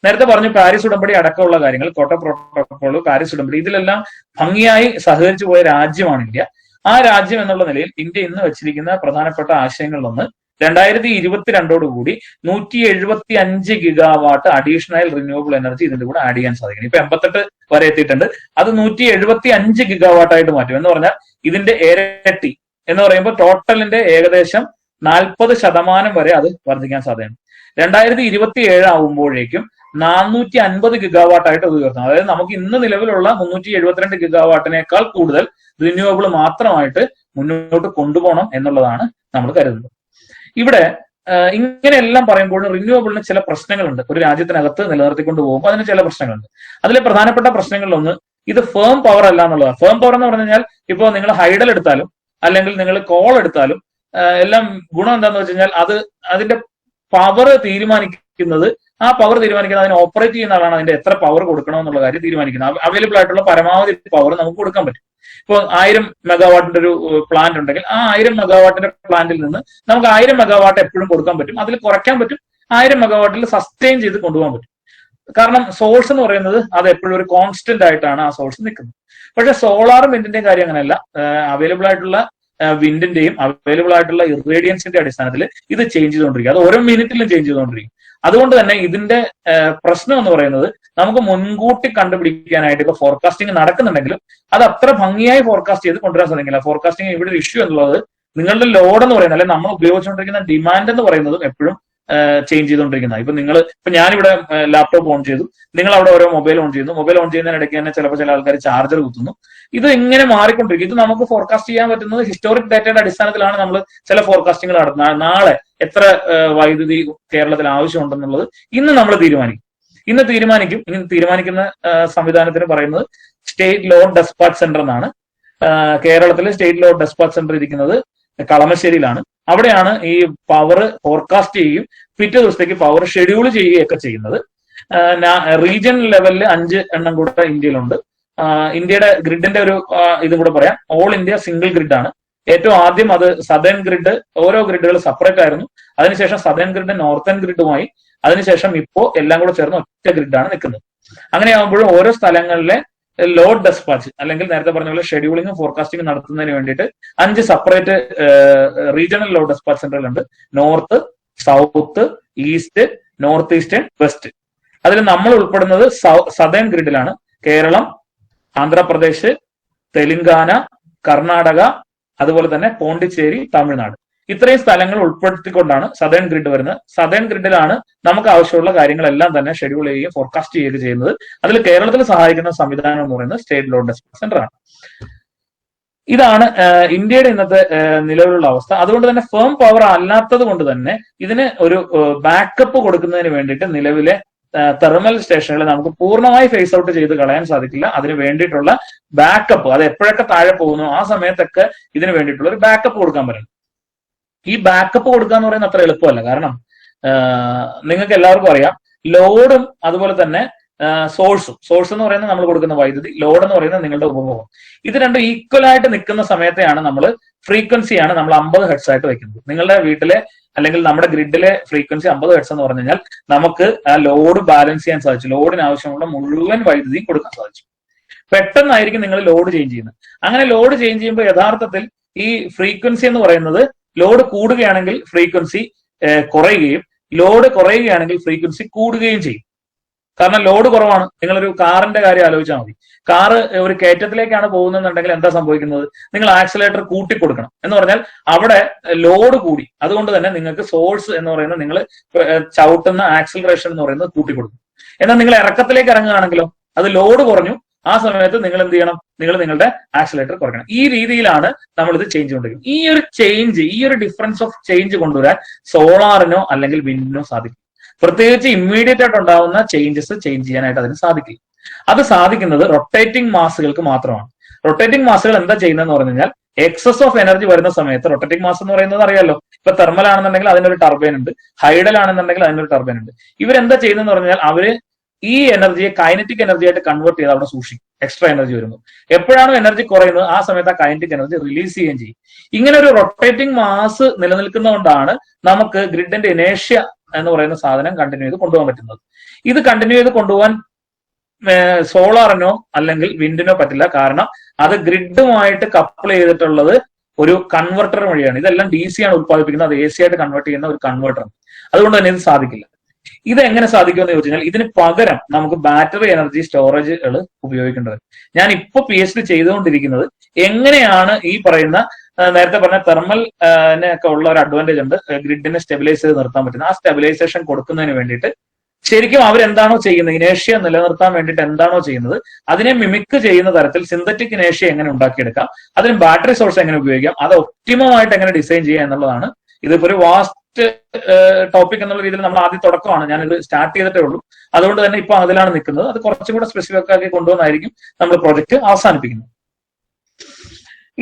നേരത്തെ പറഞ്ഞു പാരീസ് ഉടമ്പടി അടക്കമുള്ള കാര്യങ്ങൾ, ക്യോട്ടോ പ്രോട്ടോക്കോൾ, പാരീസ് ഉടമ്പടി, ഇതിലെല്ലാം ഭംഗിയായി സഹകരിച്ചു പോയ രാജ്യമാണ് ഇന്ത്യ. ആ രാജ്യം എന്നുള്ള നിലയിൽ ഇന്ത്യ ഇന്ന് വെച്ചിരിക്കുന്ന പ്രധാനപ്പെട്ട ആശയങ്ങളിലൊന്ന് 2022 175 ഗിഗാവാട്ട് അഡീഷണൽ റിന്യൂവബിൾ എനർജി ഇതിന്റെ കൂടെ ആഡ് ചെയ്യാൻ സാധിക്കും. ഇപ്പൊ 88 വരെ എത്തിയിട്ടുണ്ട്. അത് 175 ഗിഗാവാട്ടായിട്ട് മാറ്റും. എന്ന് പറഞ്ഞാൽ ഇതിന്റെ ഇരട്ടി എന്ന് പറയുമ്പോൾ ടോട്ടലിന്റെ ഏകദേശം 40% വരെ അത് വർദ്ധിക്കാൻ സാധ്യതയുണ്ട്. 2027 ആവുമ്പോഴേക്കും 450 ഗിഗാവാട്ടായിട്ട് അത് ഉയർത്തും. അതായത് നമുക്ക് ഇന്ന് നിലവിലുള്ള 372 ഗിഗാവാട്ടിനേക്കാൾ കൂടുതൽ റിന്യൂവബിൾ മാത്രമായിട്ട് മുന്നോട്ട് കൊണ്ടുപോകണം എന്നുള്ളതാണ് നമ്മൾ കരുതുന്നത്. ഇവിടെ ഇങ്ങനെയെല്ലാം പറയുമ്പോൾ റിന്യൂവബിളിന് ചില പ്രശ്നങ്ങളുണ്ട്. ഒരു രാജ്യത്തിനകത്ത് നിലനിർത്തിക്കൊണ്ട് പോകുമ്പോൾ അതിന് ചില പ്രശ്നങ്ങളുണ്ട്. അതിലെ പ്രധാനപ്പെട്ട പ്രശ്നങ്ങളിലൊന്ന് ഇത് ഫേം പവർ അല്ല എന്നുള്ളതാണ്. ഫേം പവർ എന്ന് പറഞ്ഞു കഴിഞ്ഞാൽ ഇപ്പോൾ നിങ്ങൾ ഹൈഡൽ എടുത്താലും അല്ലെങ്കിൽ നിങ്ങൾ കോൾ എടുത്താലും എല്ലാം ഗുണം എന്താണെന്ന് വെച്ച് കഴിഞ്ഞാൽ അതിന്റെ പവർ തീരുമാനിക്കുന്നത്, ആ പവർ തീരുമാനിക്കുന്നത് അതിനെ ഓപ്പറേറ്റ് ചെയ്യുന്ന ആളാണ് അതിന്റെ എത്ര പവർ കൊടുക്കണം എന്നുള്ള കാര്യം തീരുമാനിക്കുന്നത്. അവൈലബിൾ ആയിട്ടുള്ള പരമാവധി പവർ നമുക്ക് കൊടുക്കാൻ പറ്റും. ഇപ്പോൾ 1000 മെഗാവാട്ടിന്റെ ഒരു പ്ലാന്റ് ഉണ്ടെങ്കിൽ ആ 1000 മെഗാവാട്ടിന്റെ പ്ലാന്റിൽ നിന്ന് നമുക്ക് 1000 മെഗാവാട്ട് എപ്പോഴും കൊടുക്കാൻ പറ്റും. അതിൽ കുറയ്ക്കാൻ പറ്റും. 1000 മെഗാവാട്ടിൽ സസ്റ്റെയിൻ ചെയ്ത് കൊണ്ടുപോകാൻ പറ്റും. കാരണം സോഴ്സ് എന്ന് പറയുന്നത് അത് എപ്പോഴും ഒരു കോൺസ്റ്റന്റ് ആയിട്ടാണ് ആ സോഴ്സ് നിൽക്കുന്നത്. പക്ഷെ സോളാറും വിൻഡിന്റെയും കാര്യം അങ്ങനെയല്ല. അവൈലബിൾ ആയിട്ടുള്ള വിൻഡിന്റെയും അവൈലബിൾ ആയിട്ടുള്ള ഇറേഡിയൻസിന്റെ അടിസ്ഥാനത്തിൽ ഇത് ചേഞ്ച് ചെയ്തുകൊണ്ടിരിക്കും. അത് ഓരോ മിനിറ്റിലും ചേഞ്ച് ചെയ്തുകൊണ്ടിരിക്കും. അതുകൊണ്ട് തന്നെ ഇതിന്റെ പ്രശ്നം എന്ന് പറയുന്നത് നമുക്ക് മുൻകൂട്ടി കണ്ടുപിടിക്കാനായിട്ട് ഇപ്പൊ ഫോർകാസ്റ്റിംഗ് നടക്കുന്നുണ്ടെങ്കിലും അത് അത്ര ഭംഗിയായി ഫോർകാസ്റ്റ് ചെയ്ത് കൊണ്ടുവരാൻ സാധിക്കില്ല. ഫോർകാസ്റ്റിംഗ് ഇവിടെ ഒരു ഇഷ്യൂ എന്നുള്ളത് നിങ്ങളുടെ ലോഡ് എന്ന് പറയുന്നത്, അല്ലെങ്കിൽ നമ്മൾ ഉപയോഗിച്ചുകൊണ്ടിരിക്കുന്ന ഡിമാൻഡ് എന്ന് പറയുന്നതും എപ്പോഴും ചേഞ്ച് ചെയ്തുകൊണ്ടിരിക്കുന്നത്. ഇപ്പൊ ഞാനിവിടെ ലാപ്ടോപ്പ് ഓൺ ചെയ്തു, നിങ്ങൾ അവിടെ ഓരോ മൊബൈൽ ഓൺ ചെയ്യുന്നു. മൊബൈൽ ഓൺ ചെയ്യുന്നതിനിടയ്ക്ക് തന്നെ ചിലപ്പോൾ ചില ആൾക്കാർ ചാർജർ കുത്തുന്നു. ഇത് ഇങ്ങനെ മാറിക്കൊണ്ടിരിക്കും. ഇത് നമുക്ക് ഫോർകാസ്റ്റ് ചെയ്യാൻ പറ്റുന്നത് ഹിസ്റ്റോറിക് ഡാറ്റയുടെ അടിസ്ഥാനത്തിലാണ് നമ്മൾ ചില ഫോർകാസ്റ്റിംഗ് നടത്തുന്നത്. നാളെ എത്ര വൈദ്യുതി കേരളത്തിൽ ആവശ്യമുണ്ടെന്നുള്ളത് ഇന്ന് നമ്മൾ തീരുമാനിക്കും. ഇന്ന് തീരുമാനിക്കുന്ന സംവിധാനത്തിന് പറയുന്നത് സ്റ്റേറ്റ് ലോഡ് ഡെസ്പാച്ച് സെന്റർ എന്നാണ്. കേരളത്തിലെ സ്റ്റേറ്റ് ലോഡ് ഡെസ്പാച്ച് സെന്റർ ഇരിക്കുന്നത് കളമശ്ശേരിയിലാണ്. അവിടെയാണ് ഈ പവർ ഫോർകാസ്റ്റ് ചെയ്യുകയും പിറ്റേ ദിവസത്തേക്ക് പവർ ഷെഡ്യൂൾ ചെയ്യുകയൊക്കെ ചെയ്യുന്നത്. റീജിയണൽ ലെവലിൽ 5 എണ്ണം കൂടെ ഇന്ത്യയിലുണ്ട്. ഇന്ത്യയുടെ ഗ്രിഡിന്റെ ഒരു ഇതും കൂടെ പറയാം. ഓൾ ഇന്ത്യ സിംഗിൾ ഗ്രിഡ് ആണ്. ഏറ്റവും ആദ്യം അത് സദേൺ ഗ്രിഡ്, ഓരോ ഗ്രിഡുകൾ സെപ്പറേറ്റ് ആയിരുന്നു. അതിനുശേഷം സദേൺ ഗ്രിഡ് നോർത്തേൺ ഗ്രിഡുമായി, അതിനുശേഷം ഇപ്പോ എല്ലാം കൂടെ ചേർന്ന് ഒറ്റ ഗ്രിഡാണ് നിൽക്കുന്നത്. അങ്ങനെയാകുമ്പോഴും ഓരോ സ്ഥലങ്ങളിലെ ലോഡ് ഡെസ്പാച്ച് അല്ലെങ്കിൽ നേരത്തെ പറഞ്ഞ പോലെ ഷെഡ്യൂളിംഗും ഫോർകാസ്റ്റിംഗും നടത്തുന്നതിന് വേണ്ടിയിട്ട് 5 സെപ്പറേറ്റ് റീജിയണൽ ലോഡ് ഡെസ്പാച്ച് സെന്ററുകളുണ്ട്. North, south, east, north eastern, west. അതിൽ നമ്മൾ ഉൾപ്പെടുന്നത് സദേൺ ഗ്രിഡിലാണ്. കേരളം, ആന്ധ്രാപ്രദേശ്, തെലങ്കാന, കർണാടക, അതുപോലെ തന്നെ പോണ്ടിച്ചേരി, തമിഴ്നാട്, ഇത്രയും സ്ഥലങ്ങൾ ഉൾപ്പെടുത്തിക്കൊണ്ടാണ് സദേൺ ഗ്രിഡ് വരുന്നത്. സദേൺ ഗ്രിഡിലാണ് നമുക്ക് ആവശ്യമുള്ള കാര്യങ്ങളെല്ലാം തന്നെ ഷെഡ്യൂൾ ചെയ്യുകയും ഫോർകാസ്റ്റ് ചെയ്യുകയും ചെയ്യുന്നത്. അതിൽ കേരളത്തിൽ സഹായിക്കുന്ന സംവിധാനം എന്ന് പറയുന്നത് സ്റ്റേറ്റ് ലോഡ് ഡെസ്പാച്ച് സെന്റർ ആണ്. ഇതാണ് ഇന്ത്യയുടെ ഇന്നത്തെ നിലവിലുള്ള അവസ്ഥ. അതുകൊണ്ട് തന്നെ ഫേം പവർ അല്ലാത്തത് കൊണ്ട് തന്നെ ഇതിന് ഒരു ബാക്കപ്പ് കൊടുക്കുന്നതിന് വേണ്ടിയിട്ട് നിലവിലെ തെർമൽ സ്റ്റേഷനുകളെ നമുക്ക് പൂർണ്ണമായി ഫേസ് ഔട്ട് ചെയ്ത് കളയാൻ സാധിക്കില്ല. അതിന് വേണ്ടിയിട്ടുള്ള ബാക്കപ്പ്, അത് എപ്പോഴൊക്കെ താഴെ പോകുന്നു ആ സമയത്തൊക്കെ ഇതിന് വേണ്ടിയിട്ടുള്ള ഒരു ബാക്കപ്പ് കൊടുക്കാൻ പറ്റണം. ഈ ബാക്കപ്പ് കൊടുക്കുക എന്ന് പറയുന്നത് അത്ര എളുപ്പമല്ല. കാരണം നിങ്ങൾക്ക് എല്ലാവർക്കും അറിയാം, ലോഡും അതുപോലെ തന്നെ സോഴ്സ് എന്ന് പറയുന്നത് നമ്മൾ കൊടുക്കുന്ന വൈദ്യുതി, ലോഡ് എന്ന് പറയുന്നത് നിങ്ങളുടെ ഉപഭോഗം. ഇത് രണ്ടും ഈക്വൽ ആയിട്ട് നിൽക്കുന്ന സമയത്തെയാണ് നമ്മൾ ഫ്രീക്വൻസിയാണ് നമ്മൾ 50 ഹെർട്സ് ആയിട്ട് വെക്കുന്നത്. നിങ്ങളുടെ വീട്ടിലെ അല്ലെങ്കിൽ നമ്മുടെ ഗ്രിഡിലെ ഫ്രീക്വൻസി 50 ഹെർട്സ് എന്ന് പറഞ്ഞു കഴിഞ്ഞാൽ നമുക്ക് ആ ലോഡ് ബാലൻസ് ചെയ്യാൻ സാധിച്ചു, ലോഡിന് ആവശ്യമുള്ള മുഴുവൻ വൈദ്യുതി കൊടുക്കാൻ സാധിച്ചു. പെട്ടെന്നായിരിക്കും നിങ്ങൾ ലോഡ് ചേഞ്ച് ചെയ്യുന്നത്. അങ്ങനെ ലോഡ് ചേഞ്ച് ചെയ്യുമ്പോൾ യഥാർത്ഥത്തിൽ ഈ ഫ്രീക്വൻസി എന്ന് പറയുന്നത് ലോഡ് കൂടുകയാണെങ്കിൽ ഫ്രീക്വൻസി കുറയുകയും ലോഡ് കുറയുകയാണെങ്കിൽ ഫ്രീക്വൻസി കൂടുകയും ചെയ്യും. കാരണം ലോഡ് കുറവാണ്. നിങ്ങളൊരു കാറിന്റെ കാര്യം ആലോചിച്ചാൽ മതി. കാറ് ഒരു കയറ്റത്തിലേക്കാണ് പോകുന്നതെന്നുണ്ടെങ്കിൽ എന്താ സംഭവിക്കുന്നത്? നിങ്ങൾ ആക്സിലേറ്റർ കൂട്ടിക്കൊടുക്കണം. എന്ന് പറഞ്ഞാൽ അവിടെ ലോഡ് കൂടി, അതുകൊണ്ട് തന്നെ നിങ്ങൾക്ക് സോഴ്സ് എന്ന് പറയുന്നത് നിങ്ങൾ ചവിട്ടുന്ന ആക്സിലറേഷൻ എന്ന് പറയുന്നത് കൂട്ടിക്കൊടുക്കും. എന്നാൽ നിങ്ങൾ ഇറക്കത്തിലേക്ക് ഇറങ്ങുകയാണെങ്കിലോ അത് ലോഡ് കുറഞ്ഞു, ആ സമയത്ത് നിങ്ങൾ എന്ത് ചെയ്യണം? നിങ്ങൾ നിങ്ങളുടെ ആക്സിലേറ്റർ കുറയ്ക്കണം. ഈ രീതിയിലാണ് നമ്മൾ ഇത് ചേഞ്ച് കൊണ്ടിരിക്കുന്നത്. ഈ ഒരു ഡിഫറൻസ് ഓഫ് ചേഞ്ച് കൊണ്ടുവരാൻ സോളാറിനോ അല്ലെങ്കിൽ വിൻഡിനോ സാധിക്കും. പ്രത്യേകിച്ച് ഇമ്മീഡിയറ്റ് ആയിട്ട് ഉണ്ടാവുന്ന ചേഞ്ചസ് ചേഞ്ച് ചെയ്യാനായിട്ട് അതിന് സാധിക്കില്ല. അത് സാധിക്കുന്നത് റൊട്ടേറ്റിംഗ് മാസുകൾക്ക് മാത്രമാണ്. റൊട്ടേറ്റിംഗ് മാസുകൾ എന്താ ചെയ്യുന്നതെന്ന് പറഞ്ഞു കഴിഞ്ഞാൽ എക്സസ് ഓഫ് എനർജി വരുന്ന സമയത്ത്, റൊട്ടേറ്റിംഗ് മാസ് എന്ന് പറയുന്നത് അറിയാലോ, ഇപ്പൊ തെർമൽ ആണെന്നുണ്ടെങ്കിൽ അതിനൊരു ടർബൈൻ ഉണ്ട്, ഹൈഡൽ ആണെന്നുണ്ടെങ്കിൽ അതിനൊരു ടർബൈൻ ഉണ്ട്. ഇവരെന്താ ചെയ്യുന്നതെന്ന് പറഞ്ഞാൽ അവര് ഈ എനർജിയെ കൈനറ്റിക് എനർജി ആയിട്ട് കൺവേർട്ട് ചെയ്ത് അവിടെ സൂക്ഷിക്കും. എക്സ്ട്രാ എനർജി വരുമ്പോൾ എപ്പോഴാണോ എനർജി കുറയുന്നത് ആ സമയത്ത് ആ കൈനറ്റിക് എനർജി റിലീസ് ചെയ്യുകയും ചെയ്യും. ഇങ്ങനെ ഒരു റൊട്ടേറ്റിംഗ് മാസ് നിലനിൽക്കുന്നതുകൊണ്ടാണ് നമുക്ക് ഗ്രിഡിന്റെ ഇനേഷ്യ എന്ന് പറയുന്ന സാധനം കണ്ടിന്യൂ ചെയ്ത് കൊണ്ടുപോകാൻ പറ്റുന്നത്. ഇത് കണ്ടിന്യൂ ചെയ്ത് കൊണ്ടുപോകാൻ സോളാറിനോ അല്ലെങ്കിൽ വിൻഡിനോ പറ്റില്ല. കാരണം അത് ഗ്രിഡുമായിട്ട് കപ്പിൾ ചെയ്തിട്ടുള്ളത് ഒരു കൺവെർട്ടർ വഴിയാണ്. ഇതെല്ലാം DC ആണ് ഉത്പാദിപ്പിക്കുന്നത്, അത് AC ആയിട്ട് കൺവേർട്ട് ചെയ്യുന്ന ഒരു കൺവെർട്ടർ. അതുകൊണ്ട് തന്നെ ഇത് സാധിക്കില്ല. ഇത് എങ്ങനെ സാധിക്കുമെന്ന് ചോദിച്ചു കഴിഞ്ഞാൽ ഇതിന് പകരം നമുക്ക് ബാറ്ററി എനർജി സ്റ്റോറേജുകൾ ഉപയോഗിക്കേണ്ടത്. ഞാൻ ഇപ്പൊ PhD ചെയ്തുകൊണ്ടിരിക്കുന്നത് എങ്ങനെയാണ് ഈ പറയുന്ന നേരത്തെ പറഞ്ഞ തെർമൽ ഒക്കെ ഉള്ള ഒരു അഡ്വാൻറ്റേജ് ഉണ്ട്, ഗ്രിഡിനെ സ്റ്റെബിലൈസ് ചെയ്ത് നിർത്താൻ പറ്റുന്നത്. ആ സ്റ്റെബിലൈസേഷൻ കൊടുക്കുന്നതിന് വേണ്ടിയിട്ട് ശരിക്കും അവരെന്താണോ ചെയ്യുന്നത്, ഇനേഷ്യ നിലനിർത്താൻ വേണ്ടിയിട്ട് എന്താണോ ചെയ്യുന്നത് അതിനെ മിമിക് ചെയ്യുന്ന തരത്തിൽ സിന്തറ്റിക് ഇനേഷ്യ എങ്ങനെ ഉണ്ടാക്കിയെടുക്കാം, അതിന് ബാറ്ററി സോഴ്സ് എങ്ങനെ ഉപയോഗിക്കാം, അത് ഒപ്റ്റിമമായിട്ട് എങ്ങനെ ഡിസൈൻ ചെയ്യാം എന്നുള്ളതാണ്. ഇതിപ്പോ ഒരു വാസ്റ്റ് ടോപ്പിക് എന്നുള്ള രീതിയിൽ നമ്മൾ ആദ്യം തുടക്കമാണ്, ഞാനിത് സ്റ്റാർട്ട് ചെയ്തിട്ടേ ഉള്ളൂ. അതുകൊണ്ട് തന്നെ ഇപ്പൊ അതിലാണ് നിൽക്കുന്നത്. അത് കുറച്ചും കൂടെ സ്പെസിഫിക് ആക്കി കൊണ്ടുവന്നായിരിക്കും നമ്മൾ പ്രോജക്റ്റ് അവസാനിപ്പിക്കുന്നത്.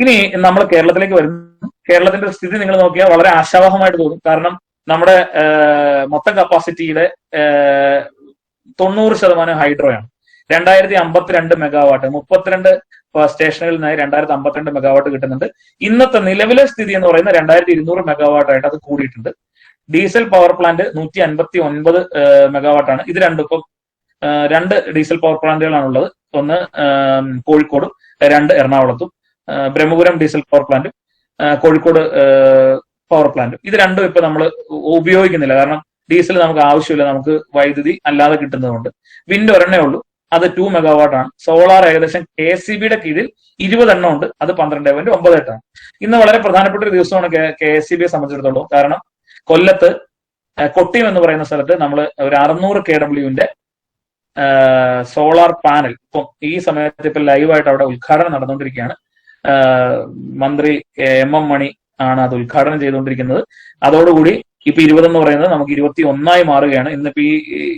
ഇനി നമ്മൾ കേരളത്തിലേക്ക് വരുന്നു. കേരളത്തിന്റെ സ്ഥിതി നിങ്ങൾ നോക്കിയാൽ വളരെ ആശാവഹമായിട്ട് തോന്നും. കാരണം നമ്മുടെ മൊത്തം കപ്പാസിറ്റിയുടെ 90% ഹൈഡ്രോയാണ്. 2052 മെഗാവാട്ട്, 32 സ്റ്റേഷനുകളിൽ നിന്നായി 2052 മെഗാവാട്ട് കിട്ടുന്നുണ്ട്. ഇന്നത്തെ നിലവിലെ സ്ഥിതി എന്ന് പറയുന്നത് 2200 മെഗാവാട്ടായിട്ട് അത് കൂടിയിട്ടുണ്ട്. Diesel power plant 159 മെഗാവാട്ടാണ്. ഇത് രണ്ടും ഇപ്പം 2 ഡീസൽ പവർ പ്ലാന്റുകളാണുള്ളത്. ഒന്ന് കോഴിക്കോടും 2 എറണാകുളത്തും. ബ്രഹ്മപുരം ഡീസൽ പവർ പ്ലാന്റും കോഴിക്കോട് പവർ പ്ലാന്റും. ഇത് രണ്ടും ഇപ്പൊ നമ്മൾ ഉപയോഗിക്കുന്നില്ല. കാരണം ഡീസൽ നമുക്ക് ആവശ്യമില്ല, നമുക്ക് വൈദ്യുതി അല്ലാതെ കിട്ടുന്നതുകൊണ്ട്. വിൻഡ് ഒരെണ്ണേ ഉള്ളൂ, അത് 2 മെഗാവാട്ട് ആണ്. സോളാർ ഏകദേശം KSCBയുടെ കീഴിൽ 20 എണ്ണം ഉണ്ട്, അത് 12.98 ആണ്. ഇന്ന് വളരെ പ്രധാനപ്പെട്ട ഒരു ദിവസമാണ് KSCBയെ സംബന്ധിച്ചിടത്തോളം. കാരണം കൊല്ലത്ത് കൊട്ടിയം എന്ന് പറയുന്ന സ്ഥലത്ത് നമ്മൾ ഒരു 600 kWന്റെ സോളാർ പാനൽ ഇപ്പം ഈ സമയത്ത് ഇപ്പൊ ലൈവായിട്ട് അവിടെ ഉദ്ഘാടനം നടന്നുകൊണ്ടിരിക്കുകയാണ്. മന്ത്രി MM മണി ആണ് അത് ഉദ്ഘാടനം ചെയ്തുകൊണ്ടിരിക്കുന്നത്. അതോടുകൂടി ഇപ്പൊ 20 എന്ന് പറയുന്നത് നമുക്ക് 21 മാറുകയാണ്. ഇന്നിപ്പോ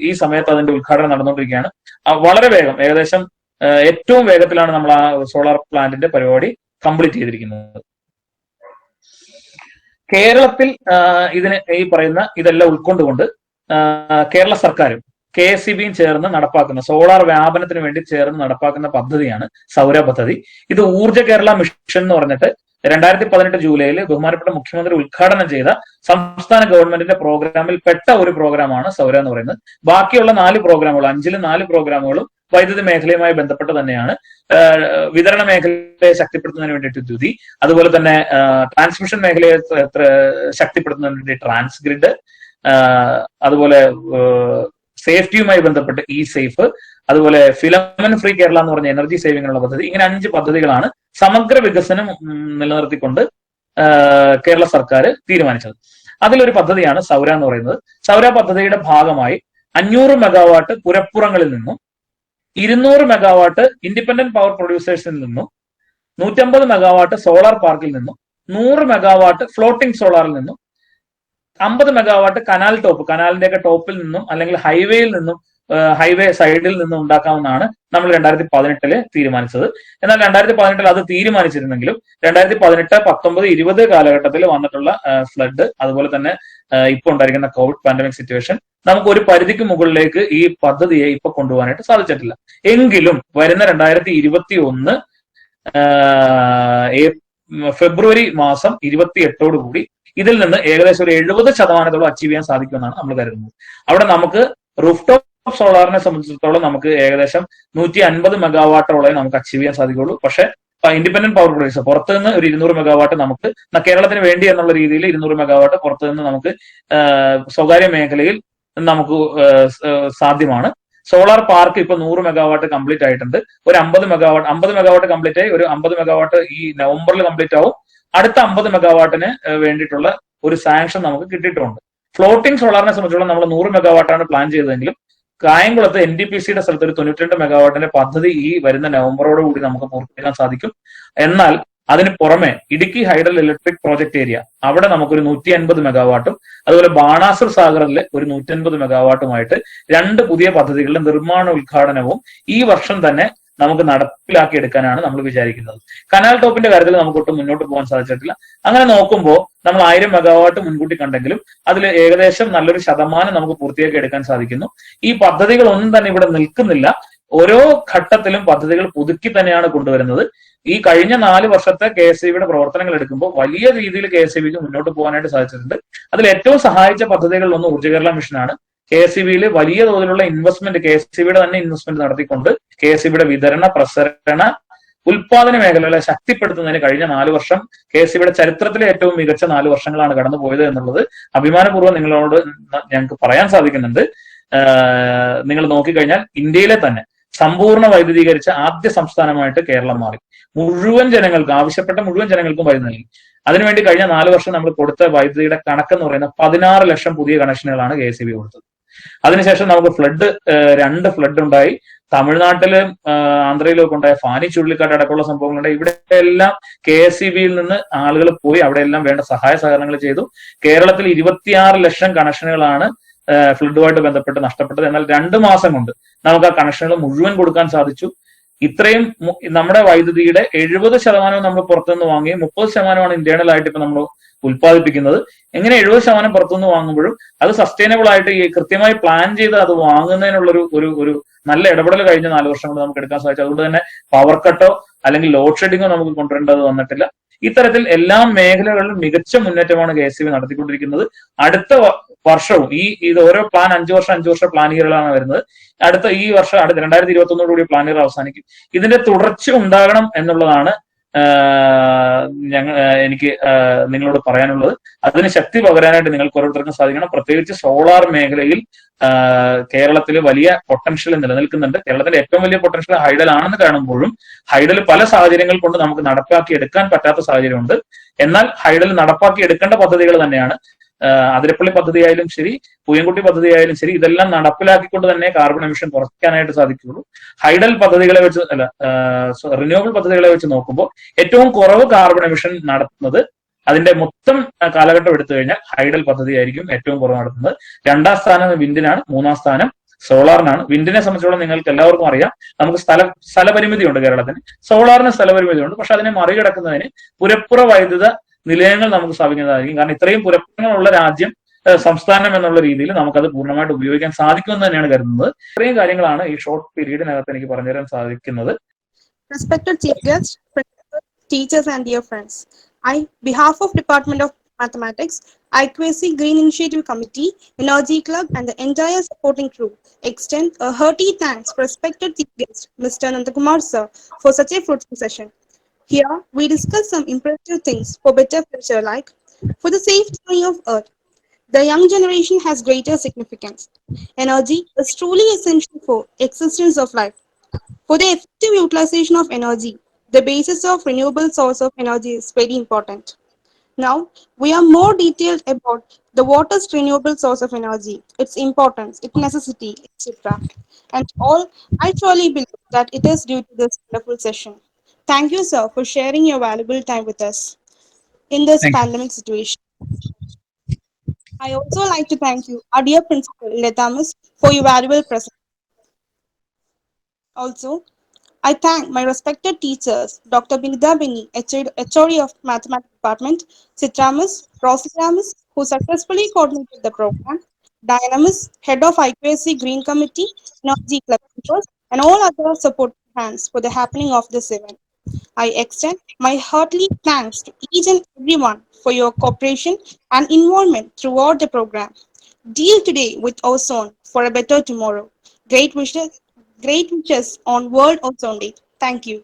ഈ സമയത്ത് അതിന്റെ ഉദ്ഘാടനം നടന്നുകൊണ്ടിരിക്കുകയാണ്. വളരെ വേഗം, ഏകദേശം ഏറ്റവും വേഗത്തിലാണ് നമ്മൾ ആ സോളാർ പ്ലാന്റിന്റെ പരിപാടി കംപ്ലീറ്റ് ചെയ്തിരിക്കുന്നത്. കേരളത്തിൽ ഇതിന് ഈ പറയുന്ന ഇതെല്ലാം ഉൾക്കൊണ്ടുകൊണ്ട് കേരള സർക്കാരും KSCBയും ചേർന്ന് നടപ്പാക്കുന്ന സോളാർ വ്യാപനത്തിന് വേണ്ടി ചേർന്ന് നടപ്പാക്കുന്ന പദ്ധതിയാണ് സൗര പദ്ധതി. ഇത് ഊർജ്ജ കേരള മിഷൻ എന്ന് പറഞ്ഞിട്ട് 2018 ജൂലൈയിൽ ബഹുമാനപ്പെട്ട മുഖ്യമന്ത്രി ഉദ്ഘാടനം ചെയ്ത സംസ്ഥാന ഗവൺമെന്റിന്റെ പ്രോഗ്രാമിൽ പെട്ട ഒരു പ്രോഗ്രാമാണ് സൗര എന്ന് പറയുന്നത്. ബാക്കിയുള്ള 4 പ്രോഗ്രാമുകൾ, 5-ൽ 4 പ്രോഗ്രാമുകളും വൈദ്യുതി മേഖലയുമായി ബന്ധപ്പെട്ട് തന്നെയാണ്. വിതരണ മേഖലയെ ശക്തിപ്പെടുത്തുന്നതിന് വേണ്ടിയിട്ട് ദ്യുതി, അതുപോലെ തന്നെ ട്രാൻസ്മിഷൻ മേഖലയെ ശക്തിപ്പെടുത്തുന്നതിന് വേണ്ടി ട്രാൻസ്ഗ്രിഡ്, അതുപോലെ സേഫ്റ്റിയുമായി ബന്ധപ്പെട്ട് സേഫ്, അതുപോലെ ഫിലമെന്റ് ഫ്രീ കേരള എന്ന് പറഞ്ഞ എനർജി സേവിങ്ങിനുള്ള പദ്ധതി. ഇങ്ങനെ 5 പദ്ധതികളാണ് സമഗ്ര വികസനം നിലനിർത്തിക്കൊണ്ട് കേരള സർക്കാർ തീരുമാനിച്ചത്. അതിലൊരു പദ്ധതിയാണ് സൗര എന്ന് പറയുന്നത്. സൗര പദ്ധതിയുടെ ഭാഗമായി 500 മെഗാവാട്ട് പുരപ്പുറങ്ങളിൽ നിന്നും 200 മെഗാവാട്ട് ഇൻഡിപെൻഡന്റ് പവർ പ്രൊഡ്യൂസേഴ്സിൽ നിന്നും 150 മെഗാവാട്ട് സോളാർ പാർക്കിൽ നിന്നും 100 മെഗാവാട്ട് ഫ്ലോട്ടിംഗ് സോളാറിൽ നിന്നും 50 മെഗാവാട്ട് കനാൽ ടോപ്പ്, കനാലിന്റെയൊക്കെ ടോപ്പിൽ നിന്നും അല്ലെങ്കിൽ ഹൈവേയിൽ നിന്നും ഹൈവേ സൈഡിൽ നിന്നും ഉണ്ടാക്കാമെന്നാണ് നമ്മൾ 2018 തീരുമാനിച്ചത്. എന്നാൽ 2018 അത് തീരുമാനിച്ചിരുന്നെങ്കിലും 2018, 19, 20 കാലഘട്ടത്തിൽ വന്നിട്ടുള്ള ഫ്ലഡ്, അതുപോലെ തന്നെ ഇപ്പൊ ഉണ്ടായിരിക്കുന്ന കോവിഡ് പാൻഡമിക് സിറ്റുവേഷൻ നമുക്ക് ഒരു പരിധിക്ക് മുകളിലേക്ക് ഈ പദ്ധതിയെ ഇപ്പൊ കൊണ്ടുപോകാനായിട്ട് സാധിച്ചിട്ടില്ല. എങ്കിലും വരുന്ന 2021 ഫെബ്രുവരി മാസം 28 കൂടി ഇതിൽ നിന്ന് ഏകദേശം ഒരു 70% അച്ചീവ് ചെയ്യാൻ സാധിക്കുമെന്നാണ് നമ്മൾ കരുതുന്നത്. അവിടെ നമുക്ക് റൂഫ് ടോപ്പ് സോളാറിനെ സംബന്ധിച്ചിടത്തോളം നമുക്ക് ഏകദേശം 150 മെഗാവാട്ടോളം നമുക്ക് അച്ചീവ് ചെയ്യാൻ സാധിക്കുള്ളൂ. പക്ഷെ ഇൻഡിപെൻഡന്റ് പവർ പ്രൊഡ്യൂസർ പുറത്തു നിന്ന് ഒരു 200 മെഗാവാട്ട് നമുക്ക് കേരളത്തിന് വേണ്ടി എന്നുള്ള രീതിയിൽ 200 മെഗാവാട്ട് പുറത്തു നിന്ന് നമുക്ക് സ്വകാര്യ മേഖലയിൽ നമുക്ക് സാധ്യമാണ്. സോളാർ പാർക്ക് ഇപ്പൊ 100 മെഗാവാട്ട് കംപ്ലീറ്റ് ആയിട്ടുണ്ട്. ഒരു 50 മെഗാവാട്ട് കംപ്ലീറ്റ് ആയി. ഒരു 50 മെഗാവാട്ട് ഈ നവംബറിൽ കംപ്ലീറ്റ് ആവും. അടുത്ത 50 മെഗാവാട്ടിന് വേണ്ടിയിട്ടുള്ള ഒരു സാങ്ഷൻ നമുക്ക് കിട്ടിയിട്ടുണ്ട്. ഫ്ലോട്ടിംഗ് സോളാറിനെ സംബന്ധിച്ചോളം നമ്മൾ 100 മെഗാവാട്ടാണ് പ്ലാൻ ചെയ്തതെങ്കിലും കായംകുളത്ത് NTPCയുടെ സ്ഥലത്ത് ഒരു 92 മെഗാവാട്ടിന്റെ പദ്ധതി ഈ വരുന്ന നവംബറോടുകൂടി നമുക്ക് പൂർത്തിയാക്കാൻ സാധിക്കും. എന്നാൽ അതിന് പുറമെ Idukki hydel electric project area, അവിടെ നമുക്കൊരു 150 മെഗാവാട്ടും അതുപോലെ ബാണാസുർ സാഗറിലെ ഒരു 150 മെഗാവാട്ടുമായിട്ട് 2 പുതിയ പദ്ധതികളുടെ നിർമ്മാണ ഉദ്ഘാടനവും ഈ വർഷം തന്നെ നമുക്ക് നടപ്പിലാക്കി എടുക്കാനാണ് നമ്മൾ വിചാരിക്കുന്നത്. കനാൽ ടോപ്പിന്റെ കാര്യത്തിൽ നമുക്ക് ഒട്ടും മുന്നോട്ട് പോകാൻ സാധിച്ചിട്ടില്ല. അങ്ങനെ നോക്കുമ്പോൾ നമ്മൾ 1000 മെഗാവാട്ട് മുൻകൂട്ടി കണ്ടെങ്കിലും അതിൽ ഏകദേശം നല്ലൊരു ശതമാനം നമുക്ക് പൂർത്തിയാക്കി എടുക്കാൻ സാധിക്കുന്നു. ഈ പദ്ധതികളൊന്നും തന്നെ ഇവിടെ നിൽക്കുന്നില്ല. ഓരോ ഘട്ടത്തിലും പദ്ധതികൾ പുതുക്കി തന്നെയാണ് കൊണ്ടുവരുന്നത്. ഈ കഴിഞ്ഞ 4 വർഷത്തെ KSEBിയുടെ പ്രവർത്തനങ്ങൾ എടുക്കുമ്പോൾ വലിയ രീതിയിൽ KSEBിക്ക് മുന്നോട്ട് പോകാനായിട്ട് സാധിച്ചിട്ടുണ്ട്. അതിൽ ഏറ്റവും സഹായിച്ച പദ്ധതികളിലൊന്ന് ഊർജ്ജ കേരള മിഷനാണ്. KSEBിയിൽ വലിയ തോതിലുള്ള ഇൻവെസ്റ്റ്മെന്റ്, KSEBിയുടെ തന്നെ ഇൻവെസ്റ്റ്മെന്റ് നടത്തിക്കൊണ്ട് KSEBിയുടെ വിതരണ, പ്രസരണ, ഉൽപാദന മേഖലകളെ ശക്തിപ്പെടുത്തുന്നതിന് കഴിഞ്ഞ 4 വർഷം KSEBിയുടെ ചരിത്രത്തിലെ ഏറ്റവും മികച്ച 4 വർഷങ്ങളാണ് കടന്നു പോയത് എന്നുള്ളത് അഭിമാനപൂർവ്വം നിങ്ങളോട് ഞങ്ങൾക്ക് പറയാൻ സാധിക്കുന്നുണ്ട്. നിങ്ങൾ നോക്കിക്കഴിഞ്ഞാൽ ഇന്ത്യയിലെ തന്നെ സമ്പൂർണ്ണ വൈദ്യുതീകരിച്ച ആദ്യ സംസ്ഥാനമായിട്ട് കേരളം മാറി. മുഴുവൻ ജനങ്ങൾക്ക്, ആവശ്യപ്പെട്ട മുഴുവൻ ജനങ്ങൾക്കും വൈദ്യുതി നൽകി. അതിനുവേണ്ടി കഴിഞ്ഞ 4 വർഷം നമ്മൾ കൊടുത്ത വൈദ്യുതിയുടെ കണക്കെന്ന് പറയുന്ന 16 ലക്ഷം പുതിയ കണക്ഷനുകളാണ് KSEB കൊടുത്തത്. അതിനുശേഷം നമുക്ക് 2 ഫ്ലഡ് ഉണ്ടായി. തമിഴ്നാട്ടില് ആന്ധ്രയിലൊക്കെ ഉണ്ടായ ഫാനി ചുഴലിക്കാറ്റ് അടക്കമുള്ള സംഭവങ്ങളുണ്ടായി. ഇവിടെ എല്ലാം KSEBിയിൽ നിന്ന് ആളുകൾ പോയി അവിടെ എല്ലാം വേണ്ട സഹായ സഹകരണങ്ങൾ ചെയ്തു. കേരളത്തിൽ 26 ലക്ഷം കണക്ഷനുകളാണ് ഫ്ലഡുമായിട്ട് ബന്ധപ്പെട്ട് നഷ്ടപ്പെട്ടത്. എന്നാൽ 2 മാസം കൊണ്ട് നമുക്ക് ആ കണക്ഷനുകൾ മുഴുവൻ കൊടുക്കാൻ സാധിച്ചു. ഇത്രയും നമ്മുടെ വൈദ്യുതിയുടെ 70% നമ്മൾ പുറത്തുനിന്ന് വാങ്ങുകയും 30% ഇന്റേണൽ ആയിട്ട് ഇപ്പൊ നമ്മൾ ഉൽപ്പാദിപ്പിക്കുന്നത്. എങ്ങനെ 70% പുറത്തുനിന്ന് വാങ്ങുമ്പോഴും അത് സസ്റ്റൈനബിൾ ആയിട്ട് ഈ കൃത്യമായി പ്ലാൻ ചെയ്ത് അത് വാങ്ങുന്നതിനുള്ളൊരു ഒരു നല്ല ഇടപെടൽ കഴിഞ്ഞ 4 വർഷം കൊണ്ട് നമുക്ക് എടുക്കാൻ സാധിച്ചു. അതുകൊണ്ട് തന്നെ പവർ കട്ടോ അല്ലെങ്കിൽ ലോഡ് ഷെഡിങ്ങോ നമുക്ക് കൊണ്ടുവരേണ്ടത് വന്നിട്ടില്ല. ഇത്തരത്തിൽ എല്ലാ മേഖലകളിലും മികച്ച മുന്നേറ്റമാണ് KSEB നടത്തിക്കൊണ്ടിരിക്കുന്നത്. അടുത്ത വർഷവും ഇത് ഓരോ പ്ലാൻ 5 വർഷം പ്ലാനുകളാണ് വരുന്നത്. അടുത്ത ഈ വർഷം 2021 കൂടി പ്ലാനുകൾ അവസാനിക്കും. ഇതിന്റെ തുടർച്ച ഉണ്ടാകണം എന്നുള്ളതാണ് എനിക്ക് നിങ്ങളോട് പറയാനുള്ളത്. അതിന് ശക്തി പകരാനായിട്ട് നിങ്ങൾക്ക് ഓരോരുത്തർക്കും സാധിക്കണം. പ്രത്യേകിച്ച് സോളാർ മേഖലയിൽ കേരളത്തിൽ വലിയ പൊട്ടൻഷ്യൽ നിലനിൽക്കുന്നുണ്ട്. കേരളത്തിന്റെ ഏറ്റവും വലിയ പൊട്ടൻഷ്യൽ ഹൈഡൽ ആണെന്ന് കാണുമ്പോഴും ഹൈഡൽ പല സാഹചര്യങ്ങൾ കൊണ്ട് നമുക്ക് നടപ്പാക്കി എടുക്കാൻ പറ്റാത്ത സാഹചര്യമുണ്ട്. എന്നാൽ ഹൈഡൽ നടപ്പാക്കി എടുക്കേണ്ട പദ്ധതികൾ തന്നെയാണ്. അതിരപ്പള്ളി പദ്ധതി ആയാലും ശരി, പൂയംകുട്ടി പദ്ധതി ആയാലും ശരി, ഇതെല്ലാം നടപ്പിലാക്കിക്കൊണ്ട് തന്നെ കാർബൺ എമിഷൻ കുറയ്ക്കാനായിട്ട് സാധിക്കുള്ളൂ. ഹൈഡൽ പദ്ധതികളെ വെച്ച് റിന്യൂവബിൾ പദ്ധതികളെ വെച്ച് നോക്കുമ്പോൾ ഏറ്റവും കുറവ് കാർബൺ എമിഷൻ നടത്തുന്നത്, അതിന്റെ മൊത്തം കാലഘട്ടം എടുത്തു കഴിഞ്ഞാൽ ഹൈഡൽ പദ്ധതി ആയിരിക്കും ഏറ്റവും കുറവ് നടത്തുന്നത്. 2ാം സ്ഥാനം വിൻഡിനാണ്, 3ാം സ്ഥാനം സോളാറിനാണ്. വിൻഡിനെ സംബന്ധിച്ചോളം നിങ്ങൾക്ക് എല്ലാവർക്കും അറിയാം, നമുക്ക് സ്ഥലപരിമിതിയുണ്ട് കേരളത്തിന്. സോളാറിന് സ്ഥലപരിമിതിയുണ്ട്. പക്ഷെ അതിനെ മറികടക്കുന്നതിന് പുരപ്പുറ വൈദ്യുത നിലയങ്ങൾ നമുക്ക് സ്ഥാപിക്കുന്നതായിരിക്കും. കാരണം ഇത്രയും പുരപ്പുറങ്ങളുള്ള രാജ്യം, സംസ്ഥാനം എന്നുള്ള രീതിയിൽ നമുക്കത് പൂർണ്ണമായിട്ട് ഉപയോഗിക്കാൻ സാധിക്കുമെന്ന് തന്നെയാണ് കരുതുന്നത്. ഇത്രയും കാര്യങ്ങളാണ് ഈ ഷോർട്ട് പീരീഡിനകത്ത് എനിക്ക് പറഞ്ഞുതരാൻ സാധിക്കുന്നത്. Respected Chief Guest, teachers and dear friends, I, behalf of Department of Mathematics, IQAC Green Initiative Committee, Energy Club and the entire supporting crew, extend a hearty thanks to respected Chief Guest, Mr. Nandakumar Sir, for such a fruitful session. Here, we discuss some impressive things for better future, like for the safe journey of Earth. The young generation has greater significance. Energy is truly essential for existence of life. For the effective utilization of energy, the basis of renewable source of energy is very important. Now, we are more detailed about the water's renewable source of energy, its importance, its necessity, etc. And all, I truly believe that it is due to this wonderful session. Thank you, sir, for sharing your valuable time with us in this Thank you. pandemic situation. I also like to thank you, our dear Principal Letamus, for your valuable presence. Also, I thank my respected teachers, Dr. Binida Bini, HOD of Mathematics Department, Citramus, Rositamus, who successfully coordinated the program, Dynamus, Head of IQAC Green Committee, Energy Club members, and all other support hands for the happening of this event. I extend my hearty thanks to each and everyone for your cooperation and involvement throughout the program. Deal today with ozone for a better tomorrow. Great wishes on World Ozone Day. Thank you.